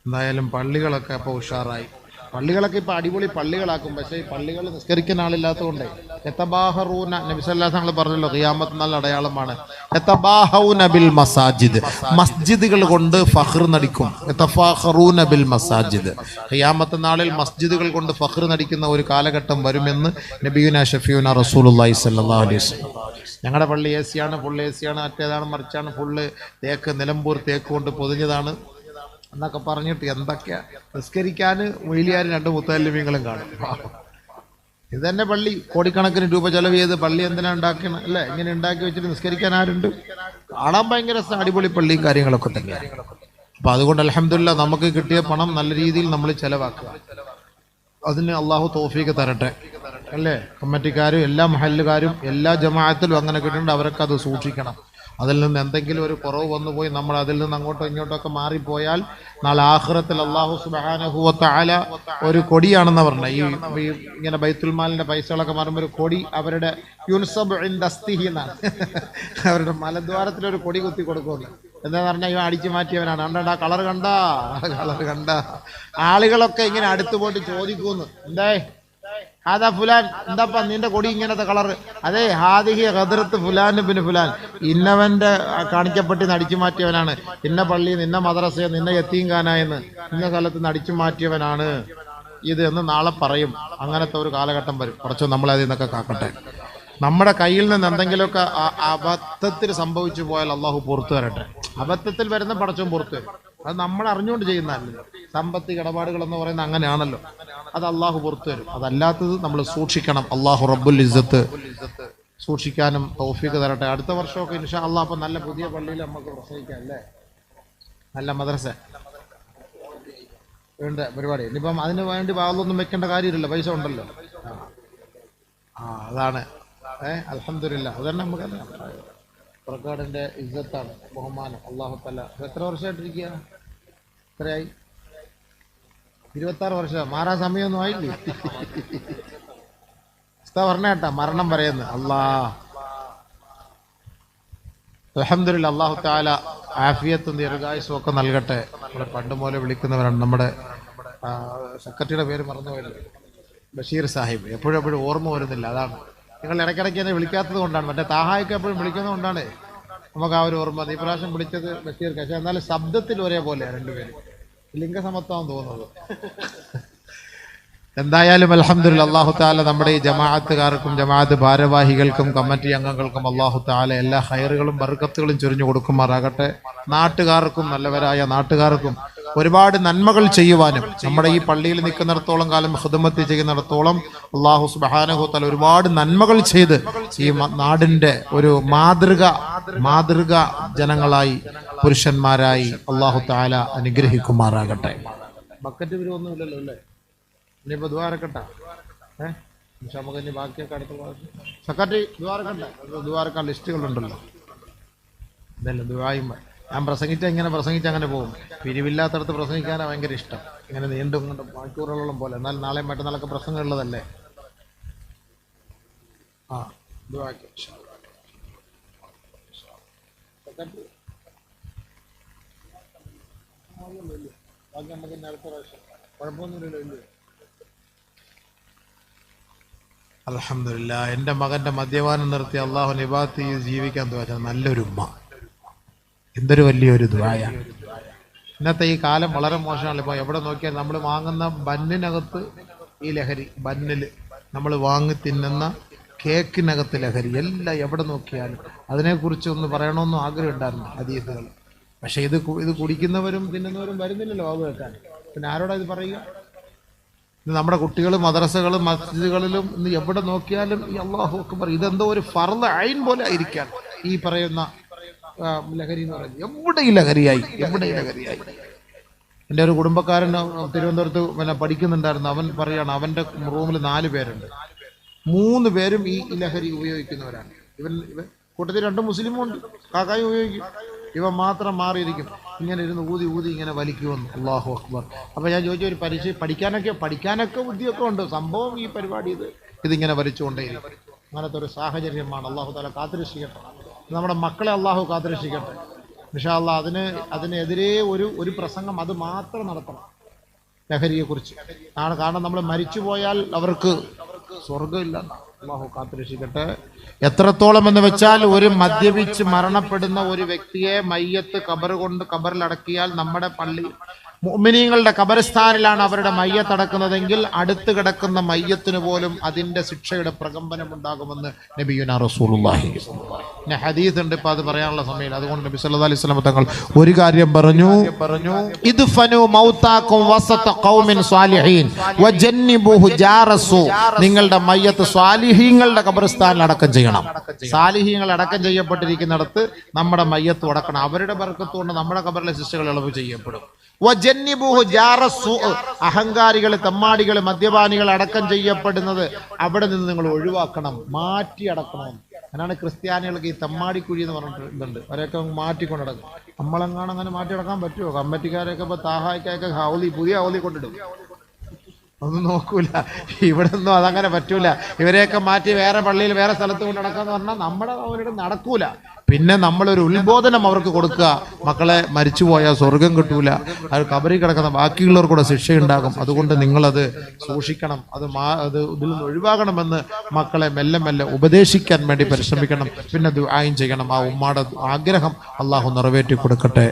എന്തായാലും പള്ളികളൊക്കെ അപ്പോൾ ഉഷാറായി. പള്ളികളൊക്കെ ഇപ്പോൾ അടിപൊളി പള്ളികളാക്കും. പക്ഷേ ഈ പള്ളികൾ നിസ്കരിക്കുന്ന ആളില്ലാത്തതുകൊണ്ടേ യതബാഹറൂന, നബി സല്ലല്ലാഹു അലൈഹി വസല്ലം പറഞ്ഞല്ലോ, ഖിയാമത്ത് നാൾ അടയാളമാണ്. യതബാഹൗന ബിൽ മസാജിദ്, മസ്ജിദുകൾ കൊണ്ട് ഫഖ്ർ നടിക്കും. യതഫാഖറൂന ബിൽ മസാജിദ്, ഖിയാമത്ത് നാളിൽ മസ്ജിദുകൾ കൊണ്ട് ഫഖ്ർ നടിക്കുന്ന ഒരു കാലഘട്ടം വരുമെന്ന് നബിയുനാ ഷഫീഉനാ റസൂലുള്ളാഹി സ്വല്ലല്ലാഹു അലൈഹി വസല്ലം. ഞങ്ങളുടെ പള്ളി എ സിയാണ്, ഫുൾ എ സിയാണ്, മറ്റേതാണ് മറിച്ചാണ്, ഫുള്ള് തേക്ക്, നിലമ്പൂർ തേക്ക് കൊണ്ട് പൊതിഞ്ഞതാണ് എന്നൊക്കെ പറഞ്ഞിട്ട് എന്തൊക്കെയാ. നിസ്കരിക്കാൻ മൊയ്ലിയാരും 2 മുത്തല്ലിമീങ്ങളും കാണും. ഇത് തന്നെ പള്ളി കോടിക്കണക്കിന് രൂപ ചെലവ് ചെയ്ത് പള്ളി എന്തിനാ ഉണ്ടാക്കണം അല്ലേ? ഇങ്ങനെ ഉണ്ടാക്കി വെച്ചിട്ട് നിസ്കരിക്കാൻ ആരുണ്ട്? കാണാൻ ഭയങ്കര അടിപൊളി പള്ളിയും കാര്യങ്ങളൊക്കെ തന്നെയാണ്. അപ്പൊ അതുകൊണ്ട് അൽഹംദുലില്ലാഹ് നമുക്ക് കിട്ടിയ പണം നല്ല രീതിയിൽ നമ്മൾ ചെലവാക്കുക. അതിന് അള്ളാഹു തൗഫീഖ് തരട്ടെ അല്ലേ? കമ്മിറ്റിക്കാരും എല്ലാ മഹല്ലുകാരും എല്ലാ ജമാഅത്തിലും അങ്ങനെ കിട്ടുന്നുണ്ട്. അവരൊക്കെ അത് സൂക്ഷിക്കണം. അതിൽ നിന്ന് എന്തെങ്കിലും ഒരു കുറവ് വന്നുപോയി നമ്മൾ അതിൽ നിന്ന് അങ്ങോട്ടോ ഇങ്ങോട്ടൊക്കെ മാറിപ്പോയാൽ നാളെ ആഖിറത്തിൽ അല്ലാഹു സുബ്ഹാനഹു വ തആല ഒരു കൊടിയാണെന്ന് പറഞ്ഞ ഈ ഇങ്ങനെ ബൈത്തുൽ മാലിന്റെ പൈസകളൊക്കെ മാറുമ്പോൾ ഒരു കൊടി അവരുടെ യുൻസബ് ഇൻദ അസ്തിഹി എന്നാണ് അവരുടെ മലദ്വാരത്തിൽ ഒരു കൊടി കുത്തി കൊടുക്കുന്നു. എന്താന്ന് പറഞ്ഞാൽ ഇവ അടിച്ചു മാറ്റിയവനാണ്. കണ്ടാ കളർ കണ്ട ആളുകളൊക്കെ ഇങ്ങനെ അടുത്ത് പോയിട്ട് ചോദിക്കുന്നു, എന്തേ ഹാദാ ഫുലാൻ, എന്താപ്പാ നിന്റെ കൊടി ഇങ്ങനത്തെ കളർ? അതെ, ഹാദിഹി ഖദ്റത്ത് ഫുലാൻ ബിൻ ഫുലാൻ, ഇന്നവന്റെ കാണിക്കപ്പെട്ട് അടിച്ചു മാറ്റിയവനാണ്. ഇന്ന പള്ളി, നിന്ന മദ്രസ, നിന്ന യത്തീംഖാനായെന്ന് ഇന്ന സ്ഥലത്ത് നിന്ന് അടിച്ചു മാറ്റിയവനാണ് ഇത് എന്ന് നാളെ പറയും. അങ്ങനത്തെ ഒരു കാലഘട്ടം വരും. കുറച്ച് നമ്മളെ അതിൽ നിന്നൊക്കെ കാക്കട്ടെ. നമ്മുടെ കയ്യിൽ നിന്ന് എന്തെങ്കിലുമൊക്കെ അബദ്ധത്തിൽ സംഭവിച്ചു പോയാൽ അള്ളാഹു പുറത്തു തരട്ടെ. അബദ്ധത്തിൽ വരുന്ന പടച്ചോൻ പുറത്തു വരും. അത് നമ്മൾ അറിഞ്ഞുകൊണ്ട് ചെയ്യുന്നതല്ലോ. സാമ്പത്തിക ഇടപാടുകൾ എന്ന് പറയുന്നത് അങ്ങനെയാണല്ലോ. അത് അള്ളാഹു പുറത്തു വരും. അതല്ലാത്തത് നമ്മൾ സൂക്ഷിക്കണം. അള്ളാഹു റബ്ബുൽ ഇസ്സത്ത് സൂക്ഷിക്കാനും തൗഫീഖ് തരട്ടെ. അടുത്ത വർഷമൊക്കെ ഇൻഷാ അള്ളാഹ് അപ്പം നല്ല പുതിയ പള്ളിയിൽ നമുക്ക് പ്രസംഗിക്കാം അല്ലേ? നല്ല മദ്രസ വേണ്ട പരിപാടി. ഇനിയിപ്പം അതിന് വേണ്ടി ഭാഗത്തൊന്നും വെക്കേണ്ട കാര്യമില്ലല്ലോ, പൈസ ഉണ്ടല്ലോ. അതാണ് അൽഹംദുലില്ലാഹ്. അത് തന്നെ നമുക്കറിയാം. പുറക്കാടിന്റെ ഇസ്സത്താണ്, ബഹുമാനം. അല്ലാഹു തആല എത്ര വർഷമായിട്ടിരിക്കുക? എത്രയായി? 26 വർഷം. മാറാൻ സമയമൊന്നും ആയില്ലേ? പറഞ്ഞ കേട്ടാ മരണം പറയുന്നത്. അൽഹംദുലില്ലാഹ്. അല്ലാഹു തആല ആഫിയത്തും ദീർഘായുസ്സും ഒക്കെ നൽകട്ടെ. നമ്മളെ പണ്ട് പോലെ വിളിക്കുന്നവരാണ്. നമ്മുടെ സെക്രട്ടറിയുടെ പേര് മറന്നുപോയല്ലോ, ബഷീർ സാഹിബ്. എപ്പോഴും ഓർമ്മ വരുന്നില്ല. അതാണ് നിങ്ങൾ ഇടയ്ക്കിടയ്ക്ക് എന്നെ വിളിക്കാത്തത് കൊണ്ടാണ്. മറ്റേ താഹായൊക്കെ എപ്പോഴും വിളിക്കുന്നത് കൊണ്ടാണ് നമുക്ക് ആ ഒരു ഓർമ്മ. ഈ പ്രാവശ്യം വിളിച്ചത് ബഷീർ. പക്ഷേ എന്നാലും ശബ്ദത്തിൽ ഒരേപോലെ രണ്ടുപേരും. ലിംഗസമത്വം തോന്നുന്നത്. എന്തായാലും അൽഹംദുലില്ലാഹ് അല്ലാഹു തആല നമ്മുടെ ഈ ജമാഅത്തുകാർക്കും ജമാഅത്ത് ഭാരവാഹികൾക്കും കമ്മിറ്റി അംഗങ്ങൾക്കും അല്ലാഹു തആല എല്ലാ ഖൈറുകളും ബർക്കത്തുകളും ചൊരിഞ്ഞു കൊടുക്കുമാറാകട്ടെ. നാട്ടുകാർക്കും നല്ലവരായ നാട്ടുകാർക്കും ഒരുപാട് നന്മകൾ ചെയ്യുവാനും നമ്മുടെ ഈ പള്ളിയിൽ നിൽക്കുന്നിടത്തോളം കാലം ഖിദ്മത്ത് ചെയ്യുന്നിടത്തോളം അല്ലാഹു സുബ്ഹാനഹു വ തആല ഒരുപാട് നന്മകൾ ചെയ്ത് ഈ നാടിന്റെ ഒരു മാതൃക ജനങ്ങളായി പുരുഷന്മാരായി അല്ലാഹു തആല അനുഗ്രഹിക്കുമാറാകട്ടെ. ബക്കറ്റ് വരുമൊന്നുമില്ലല്ലോ അല്ലേ? ഇനിയിപ്പോൾ ദ്വാരക്കട്ട നമുക്ക് ഇനി ബാക്കിയൊക്കെ അടുത്ത സെക്രട്ടറി ദ്വാരക്കാൻ ലിസ്റ്റുകളുണ്ടല്ലോ. ഇതല്ല ദ്വായും ഞാൻ ഇങ്ങനെ പ്രസംഗിച്ച് അങ്ങനെ പോകും. പിരിവില്ലാത്തടത്ത് പ്രസംഗിക്കാനാണ് ഭയങ്കര ഇഷ്ടം. ഇങ്ങനെ നീണ്ടും കൊണ്ട് മണിക്കൂറുകളോളം പോലെ. എന്നാൽ നാളെയും മറ്റന്നാളൊക്കെ പ്രസംഗമുള്ളതല്ലേ. ദ്വാക്ക് ബാക്കി നമുക്ക് ഇനി അടുത്ത പ്രാവശ്യം കുഴപ്പമൊന്നുമില്ലല്ലോ. അൽഹംദുലില്ലാഹ്. എൻ്റെ മകൻ്റെ മദ്യപാനം നിർത്തി അള്ളാഹു നിബാത്ത് ജീവിക്കാൻ തോന്നുക. നല്ലൊരു ഉമ്മ. എന്തൊരു വലിയൊരു ദുആയ. ഇന്നത്തെ ഈ കാലം വളരെ മോശമാണ്. ഇപ്പോൾ എവിടെ നോക്കിയാൽ നമ്മൾ വാങ്ങുന്ന ബന്നിനകത്ത് ഈ ലഹരി, ബന്നിൽ നമ്മൾ വാങ്ങി തിന്നുന്ന കേക്കിനകത്ത് ലഹരി, എല്ലാം എവിടെ നോക്കിയാലും. അതിനെക്കുറിച്ച് ഒന്ന് പറയണമെന്നും ആഗ്രഹം ഉണ്ടായിരുന്നു ഹദീസുകൾ. പക്ഷെ ഇത് കുടിക്കുന്നവരും തിന്നുന്നവരും വരുന്നില്ലല്ലോ അത് കേൾക്കാൻ. പിന്നെ ആരോടാ ഇത് പറയുക? ഇത് നമ്മുടെ കുട്ടികൾ മദ്രസകളും മസ്ജിദുകളിലും ഇന്ന് എവിടെ നോക്കിയാലും ഈ അല്ലാഹു അക്ബർ, ഇതെന്തോ ഒരു ഫർള് ഐൻ പോലെ ആയിരിക്കാൻ ഈ പറയുന്ന ലഹരി എന്ന് പറയുന്നത്. എവിടെ ഈ ലഹരിയായി. എൻ്റെ ഒരു കുടുംബക്കാരൻ തിരുവനന്തപുരത്ത് പഠിക്കുന്നുണ്ടായിരുന്നു. അവൻ പറയാണ് അവൻ്റെ റൂമിൽ 4 പേരുണ്ട്. 3 പേരും ഈ ലഹരി ഉപയോഗിക്കുന്നവരാണ്. ഇവൻ കൂട്ടത്തിൽ 2 മുസ്ലിമും ഉണ്ട്. കാക്കായും ഉപയോഗിക്കും. ഇവ മാത്രം മാറിയിരിക്കും. ഇങ്ങനെ ഇരുന്ന് ഊതി ഇങ്ങനെ വലിക്കുമെന്ന്. അല്ലാഹു അക്ബർ. അപ്പോൾ ഞാൻ ചോദിച്ചു, ഒരു പഠിക്കാനൊക്കെ ബുദ്ധിയൊക്കെ ഉണ്ട്. സംഭവം ഈ പരിപാടി ഇതിങ്ങനെ വലിച്ചുകൊണ്ടേയിരിക്കും. അങ്ങനത്തെ ഒരു സാഹചര്യമാണ്. അല്ലാഹു തആല കാത്തുരക്ഷിക്കട്ടെ. നമ്മുടെ മക്കളെ അല്ലാഹു കാത്തുരക്ഷിക്കട്ടെ. ഇൻഷാ അല്ലാഹ് അതിനെതിരെ ഒരു പ്രസംഗം അത് മാത്രം നടത്തണം, ലഹരിയെക്കുറിച്ച്. കാരണം നമ്മൾ മരിച്ചു പോയാൽ അവർക്ക് സ്വർഗ്ഗമില്ല. അല്ലാഹു കാത്തുരക്ഷിക്കട്ടെ. എത്രത്തോളം എന്ന് വെച്ചാൽ ഒരു മദ്യപിച്ച് മരണപ്പെടുന്ന ഒരു വ്യക്തിയെ മയ്യത്ത് ഖബറിലടക്കിയാൽ നമ്മുടെ പള്ളി മുഅ്മിനീങ്ങളുടെ ഖബർസ്ഥാനിലാണ് അവരുടെ മയ്യത്ത് അടക്കുന്നതെങ്കിൽ അടുത്ത് കിടക്കുന്ന മയ്യത്തിന് പോലും അതിന്റെ ശിക്ഷയുടെ പ്രകമ്പനം ഉണ്ടാകുമെന്ന് നബിയുനാ റസൂലുള്ളാഹി. പിന്നെ ഹദീസ് ഉണ്ട്, ഇപ്പൊ അത് പറയാനുള്ള സമയം. അതുകൊണ്ട് നബി സല്ലല്ലാഹു അലൈഹി വസല്ലം തങ്ങൾ ഒരു കാര്യം പറഞ്ഞു, ഇദ്ഫനു മൗതാകും വസത ഖൗമിൻ സ്വാലിഹീൻ വജന്നിബുഹു ജാറസു. നിങ്ങളുടെ മയ്യത്ത് സ്വാലിഹീങ്ങളുടെ ഖബർസ്ഥാനിൽ അടക്കം ചെയ്യണം. സ്വാലിഹീങ്ങൾ അടക്കം ചെയ്യപ്പെട്ടിരിക്കുന്നിടത്ത് നമ്മുടെ മയ്യത്ത് അടക്കണം. അവരുടെ ബർക്കത്ത് കൊണ്ട് നമ്മുടെ ഖബറിലെ ശിക്ഷകൾ ഇളവ് ചെയ്യപ്പെടും. അഹങ്കാരികൾ, തെമ്മാടികൾ, മദ്യപാനികൾ അടക്കം ചെയ്യപ്പെടുന്നത് അവിടെ നിന്ന് നിങ്ങൾ ഒഴിവാക്കണം, മാറ്റി അടക്കണം. അങ്ങനെയാണ് ക്രിസ്ത്യാനികൾക്ക് ഈ തെമ്മാടിക്കുഴി എന്ന് പറഞ്ഞിട്ടുണ്ട്. അവരെയൊക്കെ മാറ്റിക്കൊണ്ടടക്കും. നമ്മളെങ്ങാണ് അങ്ങനെ മാറ്റി അടക്കാൻ പറ്റുമോ? കമ്മിറ്റിക്കാരൊക്കെ ഇപ്പൊ താഹായിക്കൊക്കെ ഹൗലി, പുതിയ ഹൗലി കൊണ്ടിടും. ഒന്നും നോക്കൂല. ഇവിടെ ഒന്നും അതങ്ങനെ പറ്റൂല. ഇവരെയൊക്കെ മാറ്റി വേറെ പള്ളിയിൽ വേറെ സ്ഥലത്ത് കൊണ്ട് നടക്കാന്ന് പറഞ്ഞാൽ നമ്മുടെ അവരുടെ നടക്കൂല. പിന്നെ നമ്മളൊരു ഉത്ബോധനം അവർക്ക് കൊടുക്കുക, മക്കളെ മരിച്ചുപോയാൽ സ്വർഗം കിട്ടൂല, അത് കബറിൽ കിടക്കുന്ന ബാക്കിയുള്ളവർ കൂടെ ശിക്ഷയുണ്ടാകും, അതുകൊണ്ട് നിങ്ങളത് സൂക്ഷിക്കണം, അത് ഇതിൽ നിന്ന് ഒഴിവാകണമെന്ന് മക്കളെ മെല്ലെ മെല്ലെ ഉപദേശിക്കാൻ വേണ്ടി പരിശ്രമിക്കണം. പിന്നെ ദുആയും ചെയ്യണം. ആ ഉമ്മാടെ ആഗ്രഹം അള്ളാഹു നിറവേറ്റി കൊടുക്കട്ടെ.